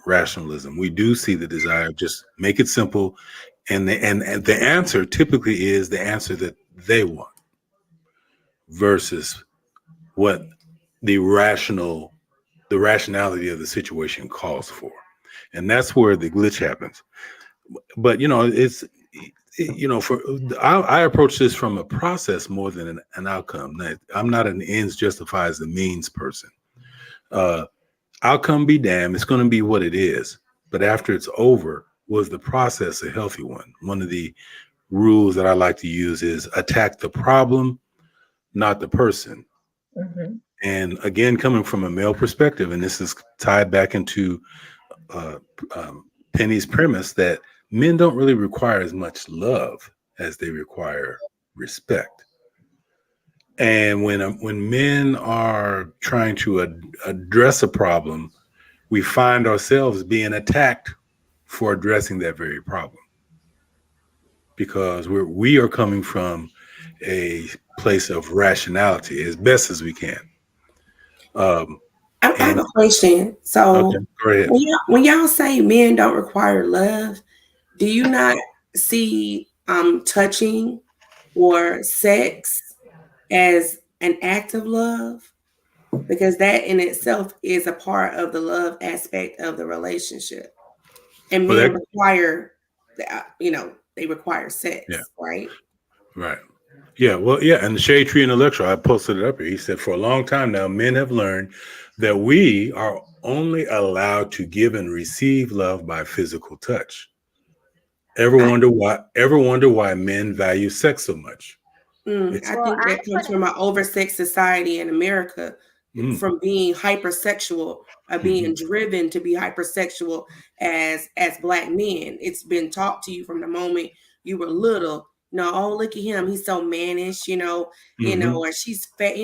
rationalism. We do see the desire just make it simple, and the answer typically is the answer that they want versus what the rationality of the situation calls for, and that's where the glitch happens. But for I approach this from a process more than an outcome. I'm not an ends justifies the means person. Outcome be damned, it's going to be what it is. But after it's over, was the process a healthy one? One of the rules that I like to use is attack the problem, not the person.
Mm-hmm.
And again, coming from a male perspective, and this is tied back into Penny's premise that men don't really require as much love as they require respect. And when men are trying to address a problem, we find ourselves being attacked for addressing that very problem because we are coming from a place of rationality as best as we can.
I have a question. So
Okay, go ahead.
when y'all say men don't require love, do you not see touching or sex as an act of love? Because that in itself is a part of the love aspect of the relationship. And
Well,
men require, they require sex,
Yeah.
right?
Right. Yeah. Well, yeah. And the Shade Tree Intellectual, I posted it up here. He said, for a long time now, men have learned that we are only allowed to give and receive love by physical touch. Ever wonder why men value sex so much?
I think that comes from an oversex society in America, from being hypersexual, being driven to be hypersexual as Black men. It's been taught to you from the moment you were little. No, oh, look at him, he's so mannish, or she's fat,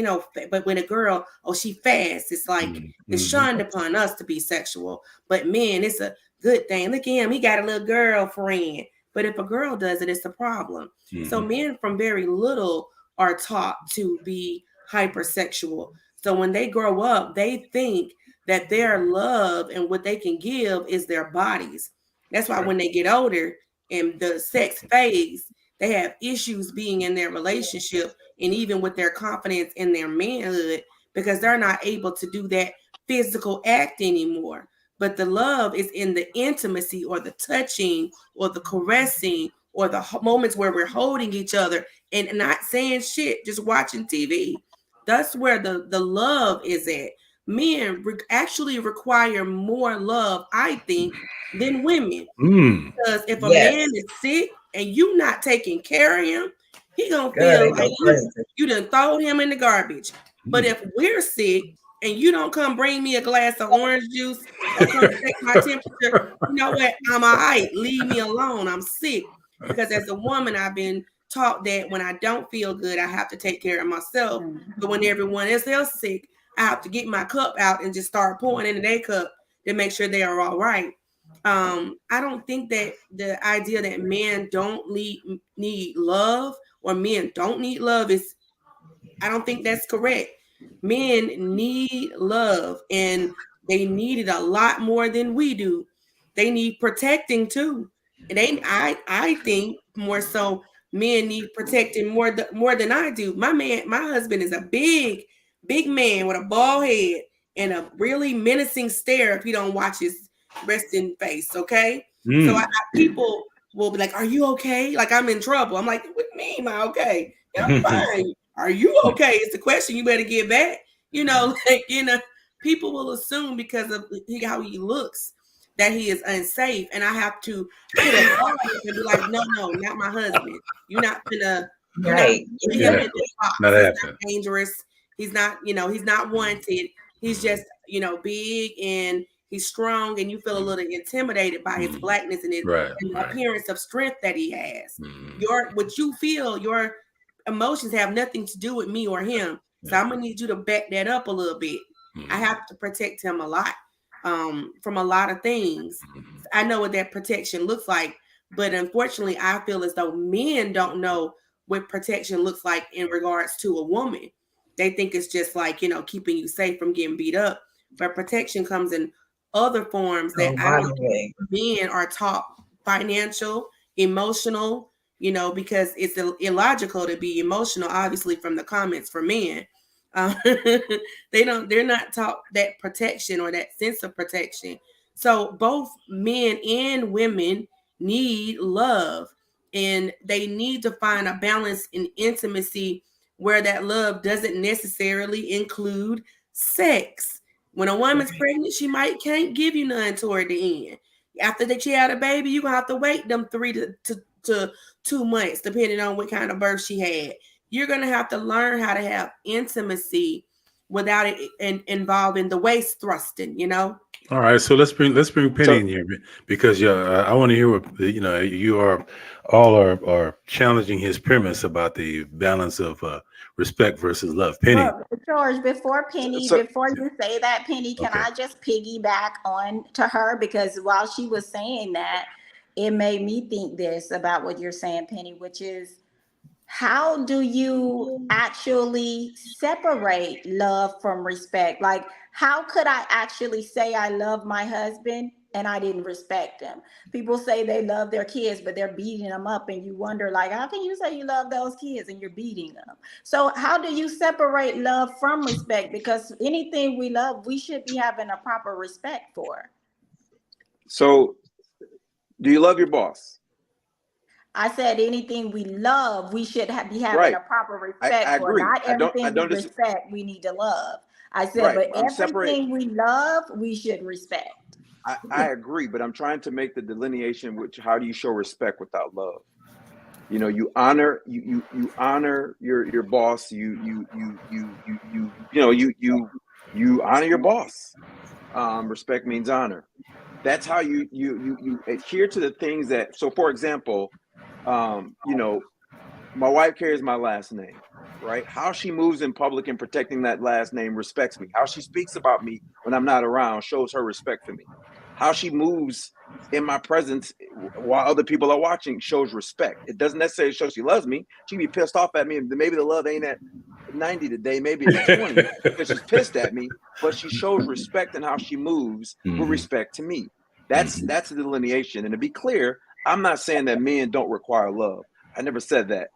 but when a girl, oh, she fast, it's like it's shunned upon us to be sexual. But men, it's a good thing. Look at him, he got a little girlfriend. But if a girl does it, it's a problem. So men from very little are taught to be hypersexual. So when they grow up, they think that their love and what they can give is their bodies. That's why when they get older and the sex phase, they have issues being in their relationship and even with their confidence in their manhood because they're not able to do that physical act anymore. But the love is in the intimacy or the touching or the caressing or the moments where we're holding each other and not saying shit, just watching TV. That's where the love is at. Men actually require more love, I think, than women. Because if a man is sick and you not taking care of him, he gonna feel like you done throw him in the garbage. But if we're sick and you don't come bring me a glass of orange juice or come check my temperature, you know what? I'm all right. Leave me alone. I'm sick. Because as a woman, I've been taught that when I don't feel good, I have to take care of myself. But when everyone else is sick, I have to get my cup out and just start pouring into their cup to make sure they are all right. I don't think that the idea that men don't need love or men don't need love is, I don't think that's correct. Men need love and they need it a lot more than we do. They need protecting too. And I think more so men need protecting more than I do. My husband is a big man with a bald head and a really menacing stare if he don't watch his resting face. Okay. So people will be like, are you okay? Like I'm in trouble. I'm like, what do you mean am I okay? Yeah, I'm fine. Are you okay? It's the question you better get back. People will assume because of how he looks that he is unsafe, and I have to put a guard and be like, no, not my husband. You're not gonna,
Right.
put him in this box.
Not
He's
happening.
not dangerous. He's not, he's not wanted. He's just, big and he's strong, and you feel a little intimidated by his blackness and his and the appearance of strength that he has. What you feel, your emotions have nothing to do with me or him. So I'm gonna need you to back that up a little bit. I have to protect him a lot from a lot of things. I know what that protection looks like, but unfortunately, I feel as though men don't know what protection looks like in regards to a woman. They think it's just like, keeping you safe from getting beat up, but protection comes in other forms that I don't think men are taught: financial, emotional, because it's illogical to be emotional, obviously, from the comments for men. They're not taught that protection or that sense of protection. So both men and women need love, and they need to find a balance in intimacy where that love doesn't necessarily include sex. When a woman's pregnant, she can't give you none toward the end. After that she had a baby, you're gonna have to wait them 3 to 2 months, depending on what kind of birth she had. You're gonna have to learn how to have intimacy without it involving the waist thrusting.
All right, so let's bring Penny in here, because I want to hear what you are challenging his premise about the balance of respect versus love. Penny.
Well, George, before you say that, Penny, can I just piggyback on to her? Because while she was saying that, it made me think this about what you're saying, Penny, which is, how do you actually separate love from respect? Like, how could I actually say I love my husband and I didn't respect him? People say they love their kids, but they're beating them up, and you wonder, like, how can you say you love those kids and you're beating them? So how do you separate love from respect? Because anything we love, we should be having a proper respect for.
So, do you love your boss?
I said anything we love, we should be having a proper respect
I
for.
agree.
Not everything we respect, we need to love. I said, but everything we love, we should respect.
I agree, but I'm trying to make the delineation, which, how do you show respect without love? You honor you honor your boss. You honor your boss. Respect means honor. That's how you adhere to the things that. So, for example, my wife carries my last name, right? How she moves in public and protecting that last name respects me. How she speaks about me when I'm not around shows her respect for me. How she moves in my presence while other people are watching shows respect. It doesn't necessarily show she loves me. She'd be pissed off at me. Maybe the love ain't at 90 today, maybe it's 20 because she's pissed at me, but she shows respect in how she moves with respect to me. That's the delineation. And to be clear, I'm not saying that men don't require love. I never said that.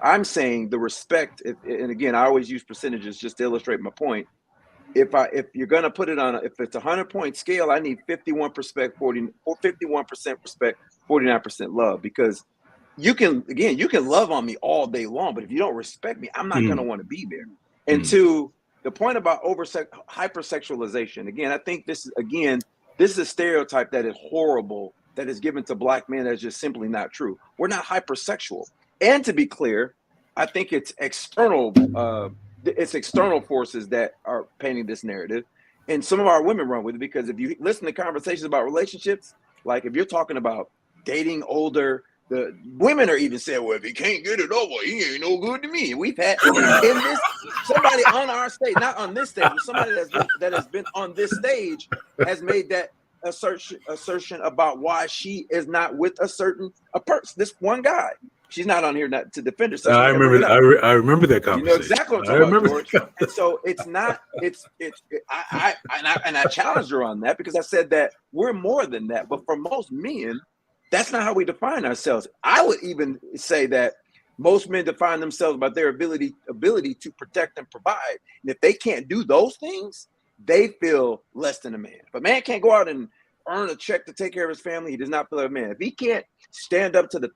I'm saying the respect, and again, I always use percentages just to illustrate my point. If you're gonna put it on, if it's a 100-point scale, I need 51% respect, 49% love, because you can love on me all day long, but if you don't respect me, I'm not gonna want to be there. And to the point about hypersexualization, again, I think this is a stereotype that is horrible, that is given to Black men, that's just simply not true. We're not hypersexual. And to be clear, I think it's external forces that are painting this narrative. And some of our women run with it, because if you listen to conversations about relationships, like if you're talking about dating older, the women are even saying, well, if he can't get it over, he ain't no good to me. And we've had in this, somebody on our stage, not on this stage, but somebody that has been on this stage has made that assertion about why she is not with a person. This one guy. She's not on here not to defend herself.
I remember that conversation.
You know exactly what I'm talking about, George. And so I challenged her on that, because I said that we're more than that. But for most men, that's not how we define ourselves. I would even say that most men define themselves by their ability to protect and provide. And if they can't do those things, they feel less than a man. If a man can't go out and earn a check to take care of his family, he does not feel like a man. If he can't stand up to the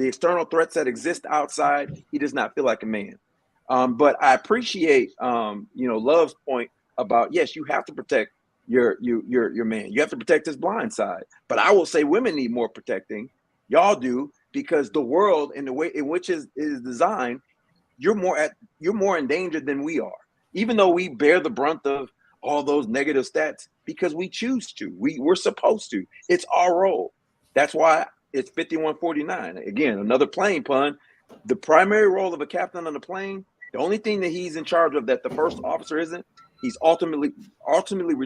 external threats that exist outside, he does not feel like a man. But I appreciate, Love's point about, yes, you have to protect your man. You have to protect his blind side. But I will say women need more protecting. Y'all do, because the world and the way in which is designed, you're more in danger than we are. Even though we bear the brunt of all those negative stats because we choose to. We're supposed to. It's our role. That's why it's 5149. Again, another plane pun. The primary role of a captain on the plane, the only thing that he's in charge of that the first officer isn't, he's ultimately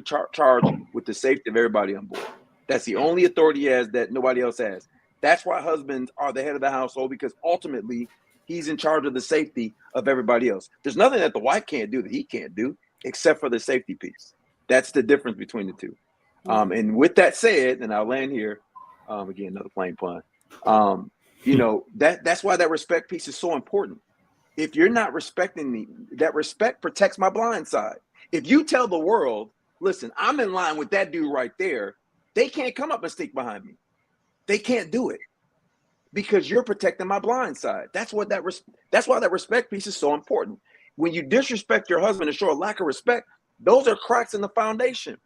charged with the safety of everybody on board. That's the only authority he has that nobody else has. That's why husbands are the head of the household, because ultimately he's in charge of the safety of everybody else. There's nothing that the wife can't do that he can't do except for the safety piece. That's the difference between the two. And with that said, and I'll land here, again, another plane pun. That's why that respect piece is so important. If you're not respecting me, that respect protects my blind side. If you tell the world, listen, I'm in line with that dude right there, they can't come up and stick behind me. They can't do it because you're protecting my blind side. That's why that respect piece is so important. When you disrespect your husband and show a lack of respect, those are cracks in the foundation.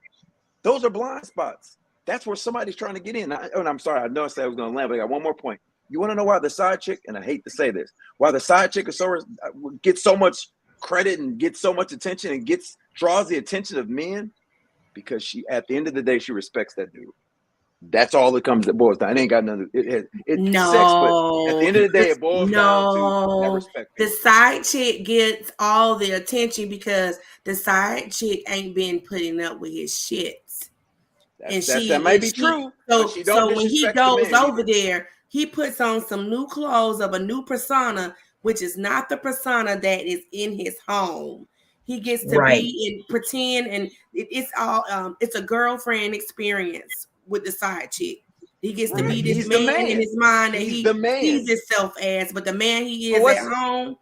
Those are blind spots. That's where somebody's trying to get in. I'm sorry, I know I said I was going to land, but I got one more point. You want to know why the side chick, and I hate to say this, why the side chick gets so much credit and gets so much attention and draws the attention of men? Because she, at the end of the day, she respects that dude. That's all it boils down. It ain't got nothing. It's
No,
sex, but at the end of the day, it boils down to that respect.
The side chick gets all the attention because the side chick ain't been putting up with his shit.
That might be true.
So when he goes over there, he puts on some new clothes of a new persona, which is not the persona that is in his home. He gets to be and pretend, and it's all it's a girlfriend experience with the side chick. He gets to be this man in his mind that he sees himself as, but the man he is at home.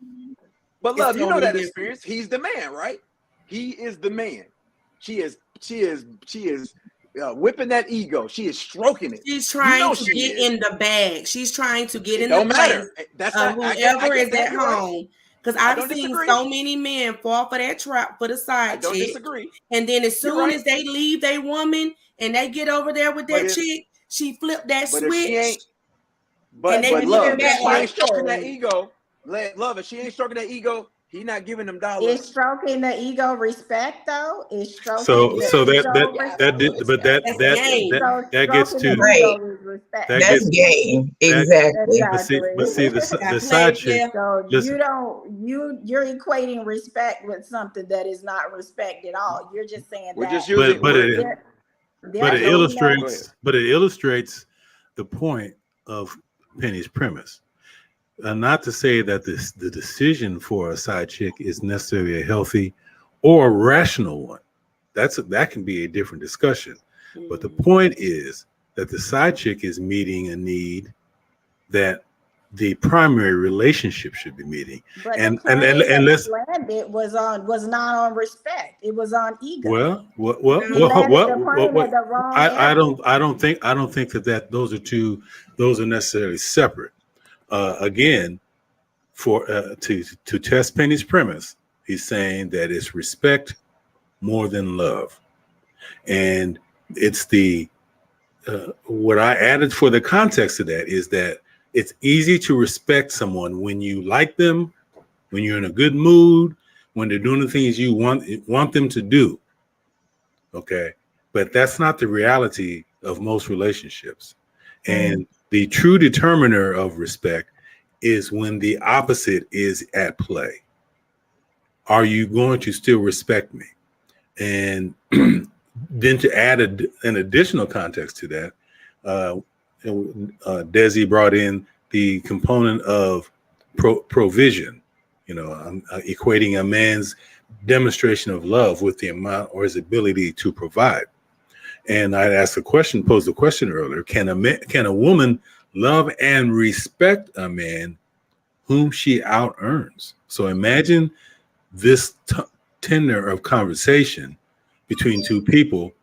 But love, you know that experience. He's the man, right? He is the man. She is whipping that ego. She is stroking it.
She's trying to get in the bag. She's trying to get in the place of whoever is at home. Because I've seen so many men fall for that trap for the side chick. I don't
disagree.
And then as soon as they leave their woman and they get over there with that chick, she flipped that switch.
But love, if she ain't stroking that ego, if she ain't stroking that ego, he not giving them dollars.
Is stroking the ego respect though? Is stroking
that gets to
that's game. Exactly.
But see the side chick.
So you're equating respect with something that is not respect at all. You're just saying
we're
that.
Just using,
but it illustrates the point of Penny's premise. Not to say that the decision for a side chick is necessarily a healthy or a rational one. That can be a different discussion. But the point is that the side chick is meeting a need that the primary relationship should be meeting.
But
and
let's landed was not on respect. It was on ego.
I don't think that those are necessarily separate. Again, to test Penny's premise, he's saying that it's respect more than love, and it's what I added for the context of that is that it's easy to respect someone when you like them, when you're in a good mood, when they're doing the things you want them to do. Okay, but that's not the reality of most relationships, and the true determiner of respect is when the opposite is at play. Are you going to still respect me? And then to add an additional context to that, Desi brought in the component of provision. I'm equating a man's demonstration of love with the amount or his ability to provide. And I posed a question earlier: Can a woman love and respect a man whom she out earns? So imagine this tenor of conversation between two people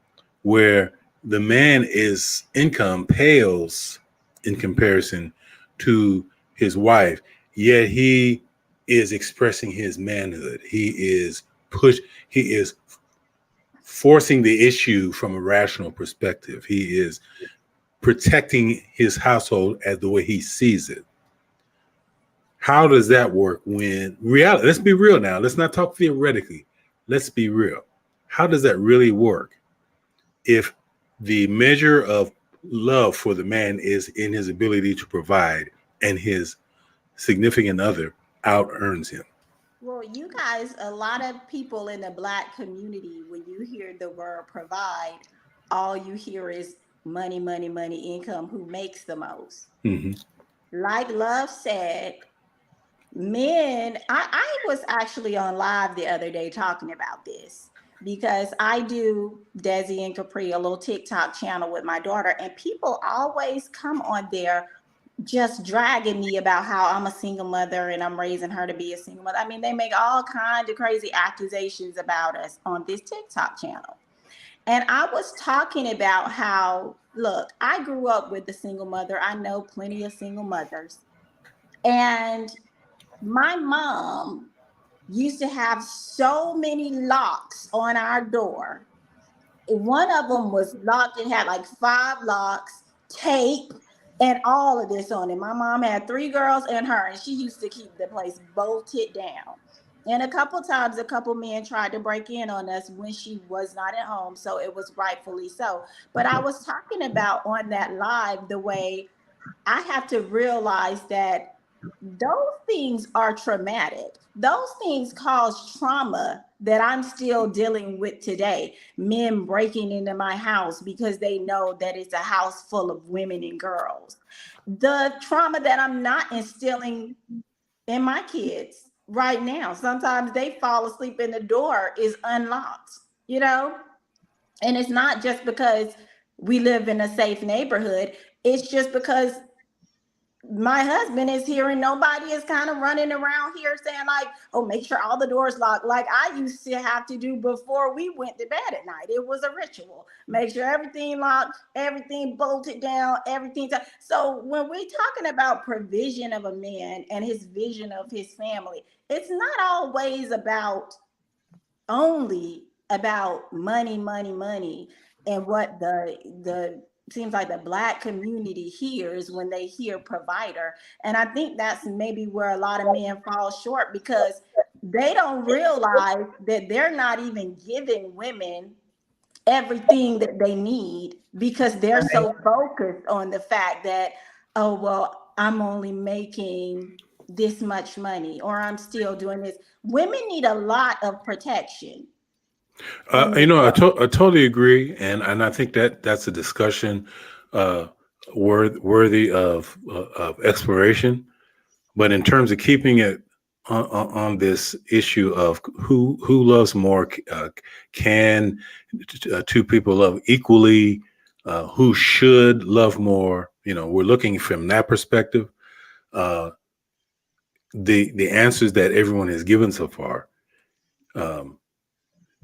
where the man's income pales in comparison to his wife, yet he is expressing his manhood. He is forcing the issue from a rational perspective. He is protecting his household as the way he sees it. How does that work when reality? Let's be real now. Let's not talk theoretically. Let's be real. How does that really work if the measure of love for the man is in his ability to provide and his significant other out earns him?
Well, you guys, a lot of people in the Black community, when you hear the word provide, all you hear is money, money, money, income, who makes the most.
Mm-hmm.
Like Love said, men, I was actually on live the other day talking about this because I do Desi and Capri, a little TikTok channel with my daughter, and people always come on there just dragging me about how I'm a single mother and I'm raising her to be a single mother. I mean, they make all kinds of crazy accusations about us on this TikTok channel. And I was talking about how, look, I grew up with a single mother. I know plenty of single mothers. And my mom used to have so many locks on our door. One of them was locked. It had like 5 locks, tape, and all of this on it. My mom had 3 girls and her, and she used to keep the place bolted down. And a couple times, a couple men tried to break in on us when she was not at home, so it was rightfully so. But I was talking about on that live the way I have to realize that those things are traumatic. Those things cause trauma that I'm still dealing with today. Men breaking into my house because they know that it's a house full of women and girls. The trauma that I'm not instilling in my kids right now. Sometimes they fall asleep and the door is unlocked, you know? And it's not just because we live in a safe neighborhood. It's just because my husband is here and nobody is kind of running around here saying like, oh, make sure all the doors locked, like I used to have to do before we went to bed at night. It was a ritual. Make sure everything locked, everything bolted down, everything. So when we're talking about provision of a man and his vision of his family, it's not always about only about money, money, money, and what the seems like the Black community hears when they hear provider. And I think that's maybe where a lot of men fall short because they don't realize that they're not even giving women everything that they need because they're so focused on the fact that, oh, well, I'm only making this much money or I'm still doing this. Women need a lot of protection.
I totally agree, and I think that's a discussion worthy of exploration. But in terms of keeping it on this issue of who loves more, can 2 people love equally? Who should love more? We're looking from that perspective. The answers that everyone has given so far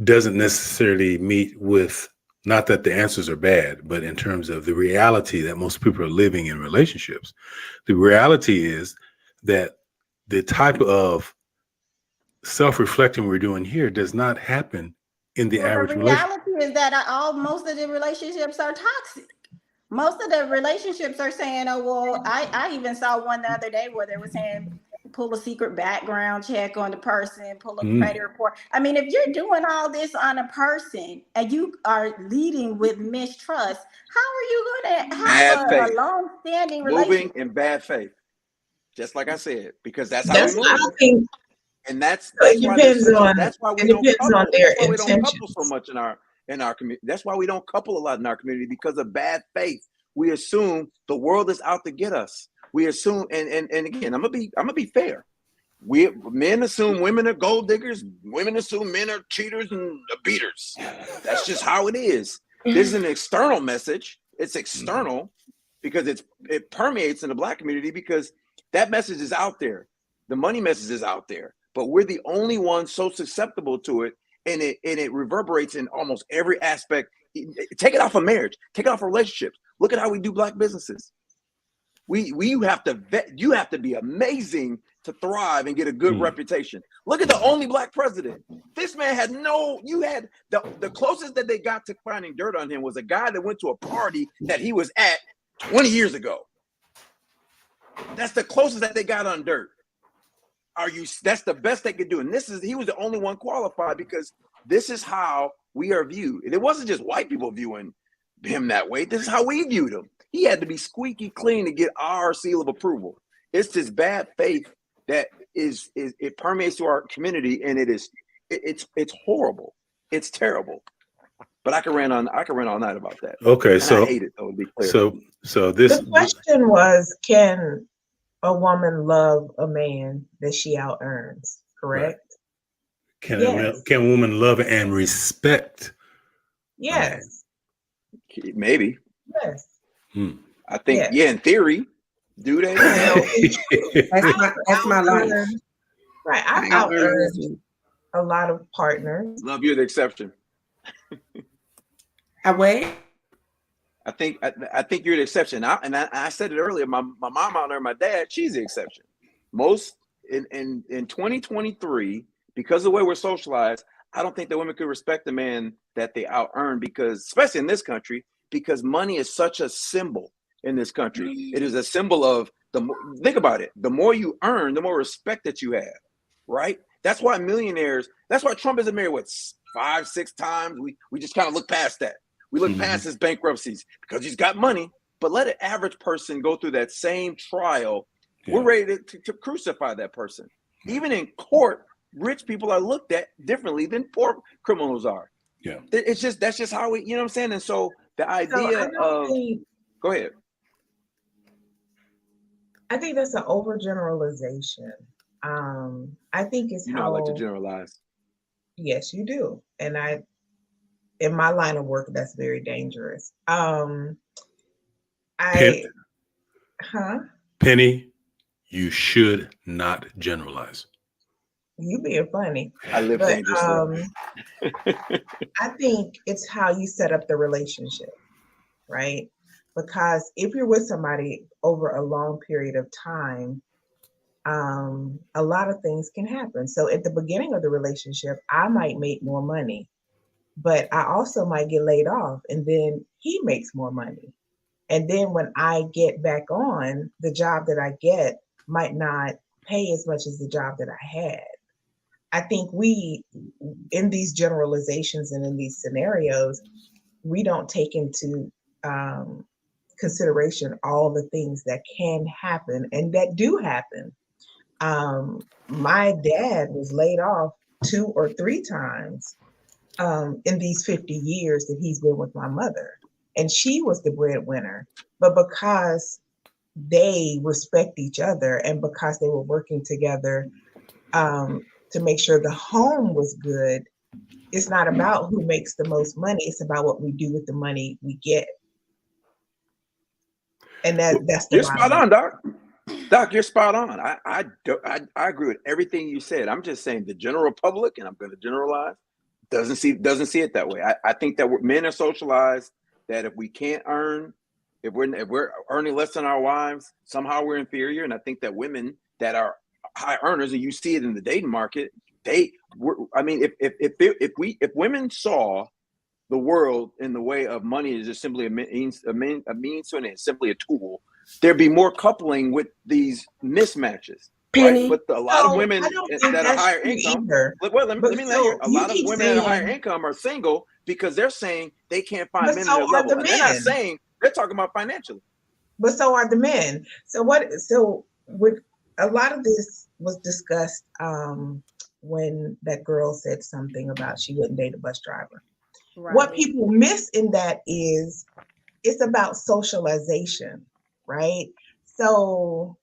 doesn't necessarily meet with, not that the answers are bad, but in terms of the reality that most people are living in relationships. The reality is that the type of self-reflecting we're doing here does not happen in the average relationship.
The reality is that most of the relationships are toxic. Most of the relationships are saying, oh, well, I even saw one the other day where they were saying, pull a secret background check on the person, pull a credit report. I mean, if you're doing all this on a person and you are leading with mistrust, how are you going to have a long-standing relationship?
Moving in bad faith, just like I said, because that's how we move.
I think,
and that's
it depends on.
That's why we don't couple so much in our community. That's why we don't couple a lot in our community, because of bad faith. We assume the world is out to get us. We assume, and again, I'm gonna be fair. Men assume women are gold diggers. Women assume men are cheaters and beaters. That's just how it is. This is an external message. It's external because it permeates in the Black community because that message is out there. The money message is out there, but we're the only ones so susceptible to it, and it reverberates in almost every aspect. Take it off of marriage. Take it off of relationships. Look at how we do Black businesses. You have to vet, you have to be amazing to thrive and get a good reputation. Look at the only black president. This man had the closest that they got to finding dirt on him was a guy that went to a party that he was at 20 years ago. That's the closest that they got on dirt. That's the best they could do. And he was the only one qualified because this is how we are viewed. And it wasn't just white people viewing him that way. This is how we viewed him. He had to be squeaky clean to get our seal of approval. It's this bad faith that it permeates to our community, and it's horrible. It's terrible. But I can rant all night about that.
Okay,
and
so
I hate it though, to be clear.
So this
The question was, can a woman love a man that she out earns? Correct.
Right.
Yes.
Can a woman love and respect?
Yes.
Maybe.
Yes.
I think,
Yes.
yeah, in theory, do they?
That's my life.
Right. I've out earned a lot of partners.
Love, you're the exception.
I wait.
I think you're the exception. I said it earlier. My mom out there, my dad, she's the exception. Most in 2023, because of the way we're socialized, I don't think that women could respect the man that they out earn, because, especially in this country, because money is such a symbol in this country. It is a symbol of think about it. The more you earn, the more respect that you have, right? That's why Trump isn't married, 5-6 times. We just kind of look past that. We look past his bankruptcies because he's got money. But let an average person go through that same trial. Yeah. We're ready to crucify that person. Even in court, rich people are looked at differently than poor criminals are. Yeah, that's just how you know what I'm saying. And so the idea go ahead.
I think that's an overgeneralization. I think it's
how I like to generalize.
Yes, you do, and in my line of work, that's very dangerous.
Penny, you should not generalize.
You being funny.
I live dangerously.
I think it's how you set up the relationship, right? Because if you're with somebody over a long period of time, a lot of things can happen. So at the beginning of the relationship, I might make more money, but I also might get laid off, and then he makes more money. And then when I get back on, the job that I get might not pay as much as the job that I had. I think we, in these generalizations and in these scenarios, we don't take into consideration all the things that can happen and that do happen. My dad was laid off 2 or 3 times in these 50 years that he's been with my mother. And she was the breadwinner. But because they respect each other and because they were working together to make sure the home was good, it's not about who makes the most money. It's about what we do with the money we get. And that's the
You're spot on, Doc. Doc, you're spot on. I agree with everything you said. I'm just saying the general public, and I'm going to generalize, doesn't see it that way. I think that men are socialized that if we can't earn, if we're earning less than our wives, somehow we're inferior. And I think that women that are high earners, and you see it in the dating market, if women saw the world in the way of money is just simply a means to an end, it's simply a tool, there'd be more coupling with these mismatches.
Penny,
right? But a lot of women that are higher income, let me let you. A lot of women that are higher income are single because they're saying they can't find men in their level. And they're not saying, they're talking about financially.
But so are the men. So with a lot of this was discussed when that girl said something about she wouldn't date a bus driver. Right. What people miss in that is it's about socialization, right? So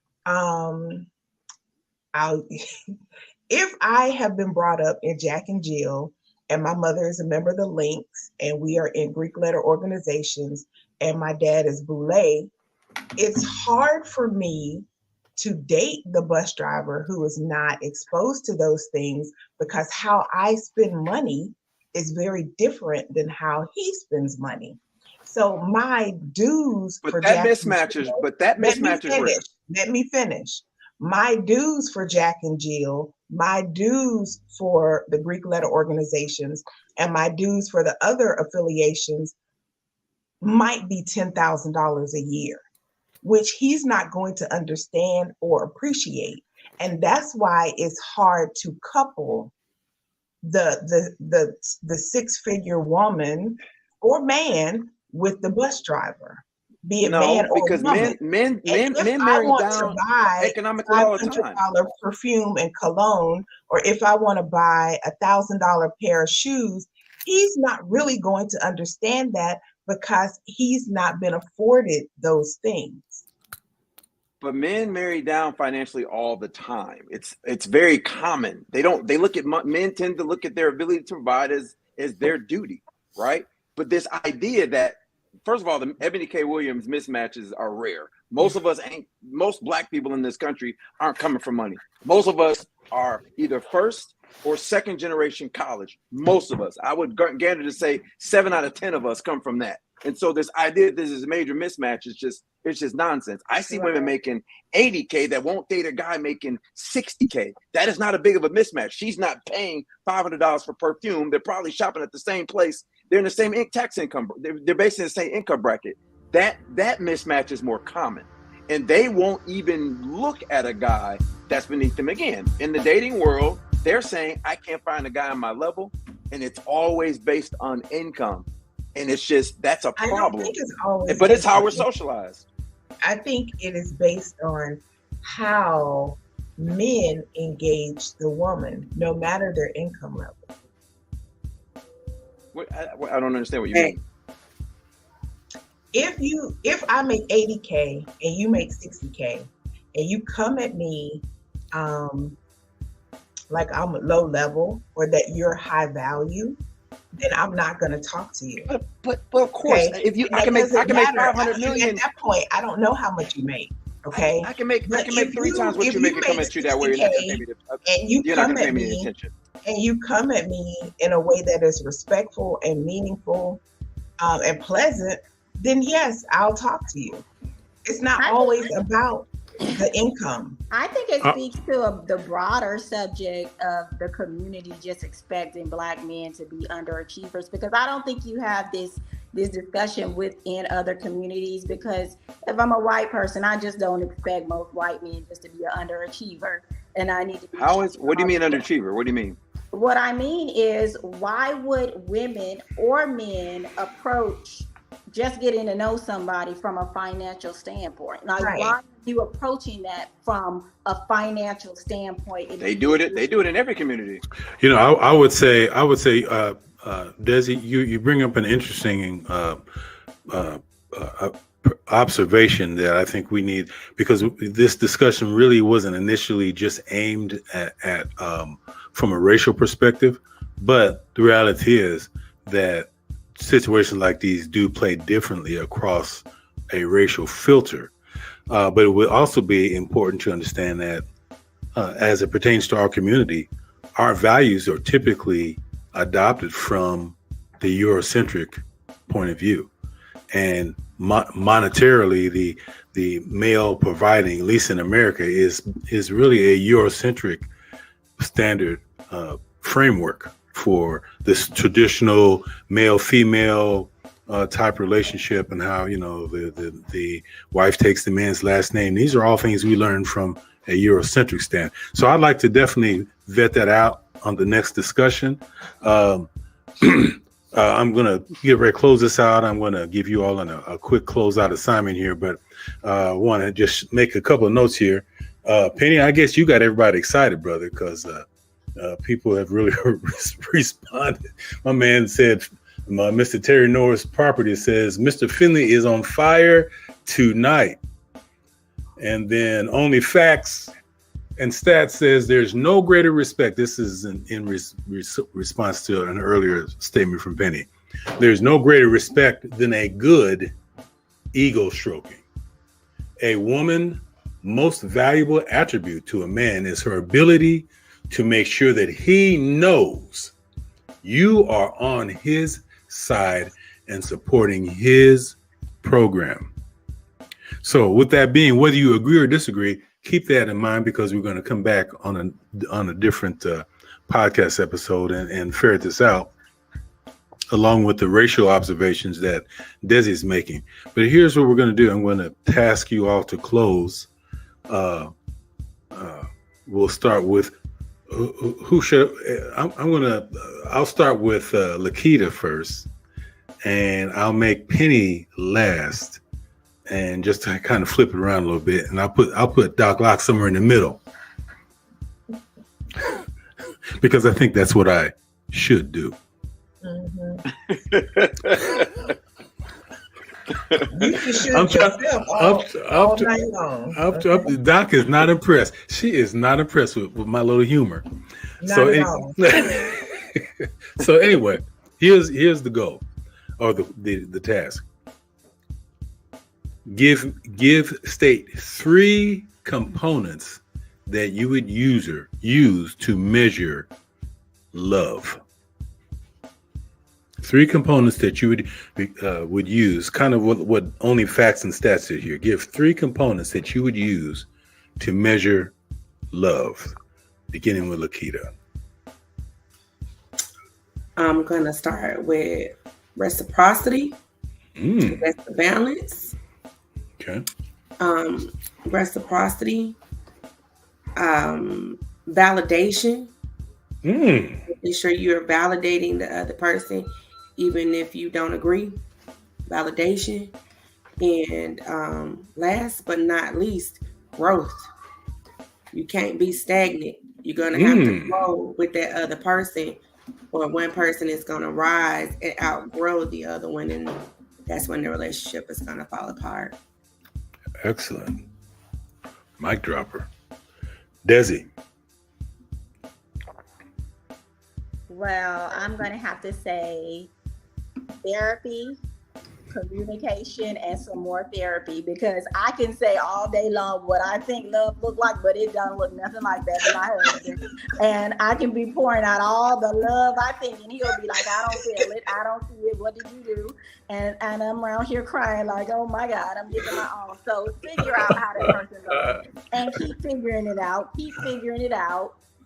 if I have been brought up in Jack and Jill and my mother is a member of the Links and we are in Greek letter organizations and my dad is Boulay, it's hard for me to date the bus driver who is not exposed to those things because how I spend money is very different than how he spends money. So my dues
But
for
that
Jack and
mismatch is,
Jill,
but that mismatch is rare.
let me finish. My dues for Jack and Jill, my dues for the Greek letter organizations, and my dues for the other affiliations might be $10,000 a year, which he's not going to understand or appreciate. And that's why it's hard to couple the six-figure woman or man with the bus driver, be it man
No,
or
because
woman.
men
And if I
marry
want to
down
buy
economically all the time.
$500 perfume and cologne, or if I want to buy $1,000 pair of shoes, he's not really going to understand that because he's not been afforded those things.
But men marry down financially all the time. It's very common. They look at men tend to look at their ability to provide as their duty, right? But this idea that, first of all, the Ebony K. Williams mismatches are rare. Most Black people in this country aren't coming from money. Most of us are either first or second generation college. Most of us, I would gander to say 7 out of 10 of us come from that. And so this idea that this is a major mismatch is just nonsense. I see women making $80K that won't date a guy making $60K. That is not a big of a mismatch. She's not paying $500 for perfume. They're probably shopping at the same place. They're in the same tax income. They're based in the same income bracket. That mismatch is more common. And they won't even look at a guy that's beneath them. Again, in the dating world, they're saying, I can't find a guy on my level. And it's always based on income. And it's just, that's a problem.
I don't think it's always,
but it's how we're socialized.
I think it is based on how men engage the woman, no matter their income level.
I don't understand what you mean.
If I make 80K and you make 60K, and you come at me like I'm low level or that you're high value, then I'm not going to talk to you.
But of course,
okay?
if I can make 500 million.
At that point, I don't know how much you make. Okay,
I can make 3 times what you make and come at you that way. You're not going to pay me any attention.
And you come at me in a way that is respectful and meaningful and pleasant, then yes, I'll talk to you. It's not always about the income.
I think it speaks to the broader subject of the community just expecting Black men to be underachievers, because I don't think you have this discussion within other communities, because if I'm a white person, I just don't expect most white men just to be an underachiever, and I need to be.
What do you mean underachiever? What do you mean?
What I mean is, why would women or men approach just getting to know somebody from a financial standpoint? Like, why are you approaching that from a financial standpoint?
They do it in every community.
You know, I would say, Desi, you bring up an interesting observation that I think we need, because this discussion really wasn't initially just aimed at from a racial perspective, but the reality is that situations like these do play differently across a racial filter. But it would also be important to understand that as it pertains to our community, our values are typically adopted from the Eurocentric point of view. And monetarily, the male providing, at least in America, is really a Eurocentric standard framework for this traditional male-female type relationship, and how, you know, the wife takes the man's last name. These are all things we learned from a Eurocentric stand. So I'd like to definitely vet that out on the next discussion. I'm going to get ready to close this out. I'm going to give you all a quick closeout assignment here, but I want to just make a couple of notes here. Penny, I guess you got everybody excited, brother, because people have really responded. My man said, Mr. Terry Norris Property says, Mr. Finley is on fire tonight. And then Only Facts and Stats says there's no greater respect. This is in response to an earlier statement from Penny. There's no greater respect than a good ego stroking. A woman's most valuable attribute to a man is her ability to make sure that he knows you are on his side and supporting his program. So with that being, whether you agree or disagree, keep that in mind, because we're going to come back on a different podcast episode and ferret this out, along with the racial observations that Desi's making. But here's what we're going to do. I'm going to task you all to close. We'll start with who should. I'll start with Lakita first, and I'll make Penny last, and just to kind of flip it around a little bit, and I'll put Doc Locke somewhere in the middle, because I think that's what I should do.
You can shoot yourself all night long.
Doc is not impressed. She is not impressed with my little humor.
Not at all.
So anyway, here's the goal, or the task. State 3 components that you would use to measure love. 3 components that you would use, kind of what only facts and stats are here. Give 3 components that you would use to measure love, beginning with Lakita.
I'm going to start with reciprocity. That's the balance.
Okay.
Reciprocity. Validation. Making sure you're validating the other person, even if you don't agree. Validation. And last but not least, growth. You can't be stagnant. You're going to have to grow with that other person, or one person is going to rise and outgrow the other one, and that's when the relationship is going to fall apart.
Excellent. Mic dropper. Desi.
Well, I'm going to have to say therapy, communication, and some more therapy, because I can say all day long what I think love look like, but it doesn't look nothing like that to my husband. And I can be pouring out all the love I think, and he'll be like, I don't feel it. I don't see it. What did you do? And I'm around here crying like, oh my God, I'm getting my own. So figure out how that person goes and keep figuring it out.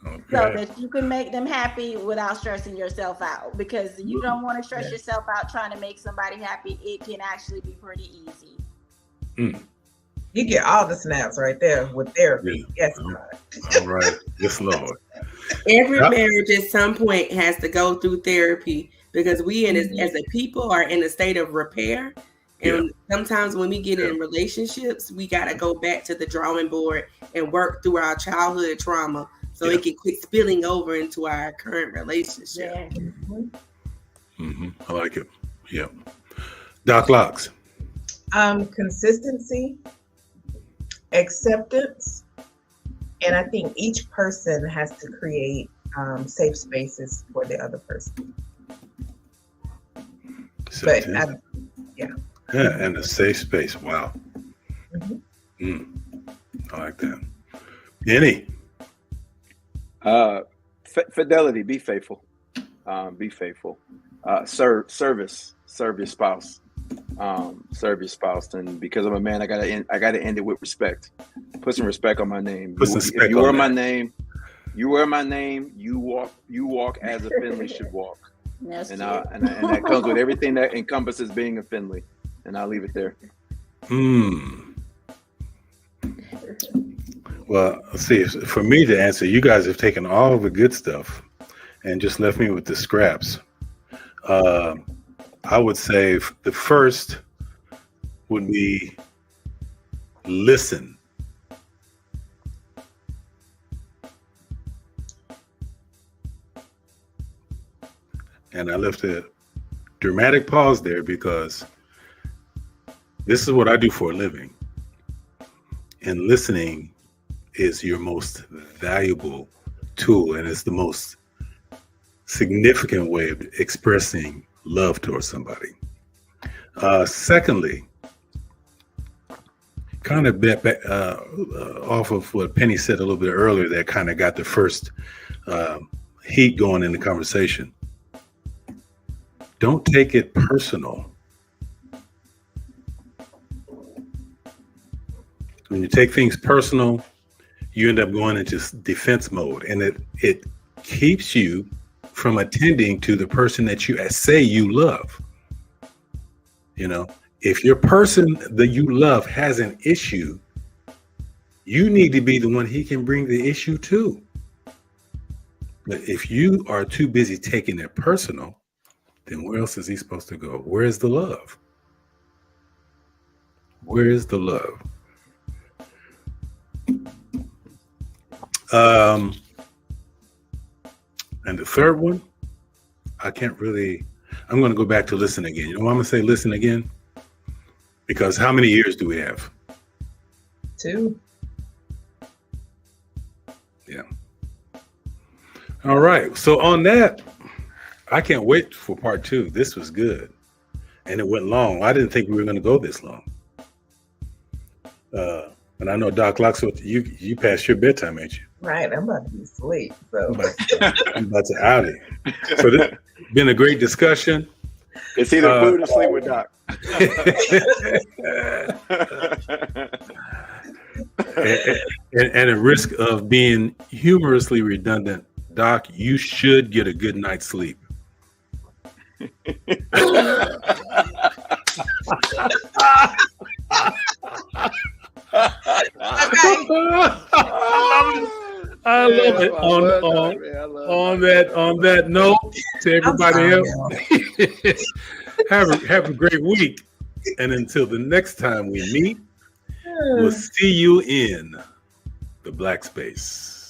Okay. So that you can make them happy without stressing yourself out, because you don't want to stress yourself out trying to make somebody happy. It can actually be pretty easy.
You get all the snaps right there with therapy. Yes, God.
All right. Yes, Lord.
Every marriage at some point has to go through therapy, because we as a people are in a state of repair. And sometimes when we get in relationships, we got to go back to the drawing board and work through our childhood trauma, so it can quit spilling over into our current relationship.
I like it. Yeah. Doc Locks.
Consistency, acceptance, and I think each person has to create safe spaces for the other person.
And a safe space. Wow. I like that. Any?
Fidelity. Be faithful. Service. Serve your spouse. Serve your spouse. And because I'm a man, I gotta end it with respect. Put some respect on my name. If you wear my name, you wear my name. You walk as a Finley should walk. And that comes with everything that encompasses being a Finley. And I'll leave it there.
Well, let's see. For me to answer, you guys have taken all of the good stuff and just left me with the scraps. I would say the first would be listen. And I left a dramatic pause there, because this is what I do for a living. And listening is your most valuable tool, and it's the most significant way of expressing love towards somebody. Secondly, kind of off of what Penny said a little bit earlier, that kind of got the first heat going in the conversation. Don't take it personal When you take things personal, you end up going into defense mode, and it keeps you from attending to the person that you say you love. You know, if your person that you love has an issue, you need to be the one he can bring the issue to. But if you are too busy taking it personal, then where else is he supposed to go? Where is the love? Where is the love? And the third one, I'm going to go back to listen again. You know why I'm going to say listen again? Because how many years do we have?
2.
Yeah. All right. So on that, I can't wait for part 2. This was good. And it went long. I didn't think we were going to go this long. And I know Doc Locks, you passed your bedtime, ain't you?
Right. I'm about to be asleep. So
I'm about to out it. So this has been a great discussion.
It's either food or sleep with Doc.
and at risk of being humorously redundant, Doc, you should get a good night's sleep. I love it. On that note, to everybody else, have a great week. And until the next time we meet, we'll see you in the black space.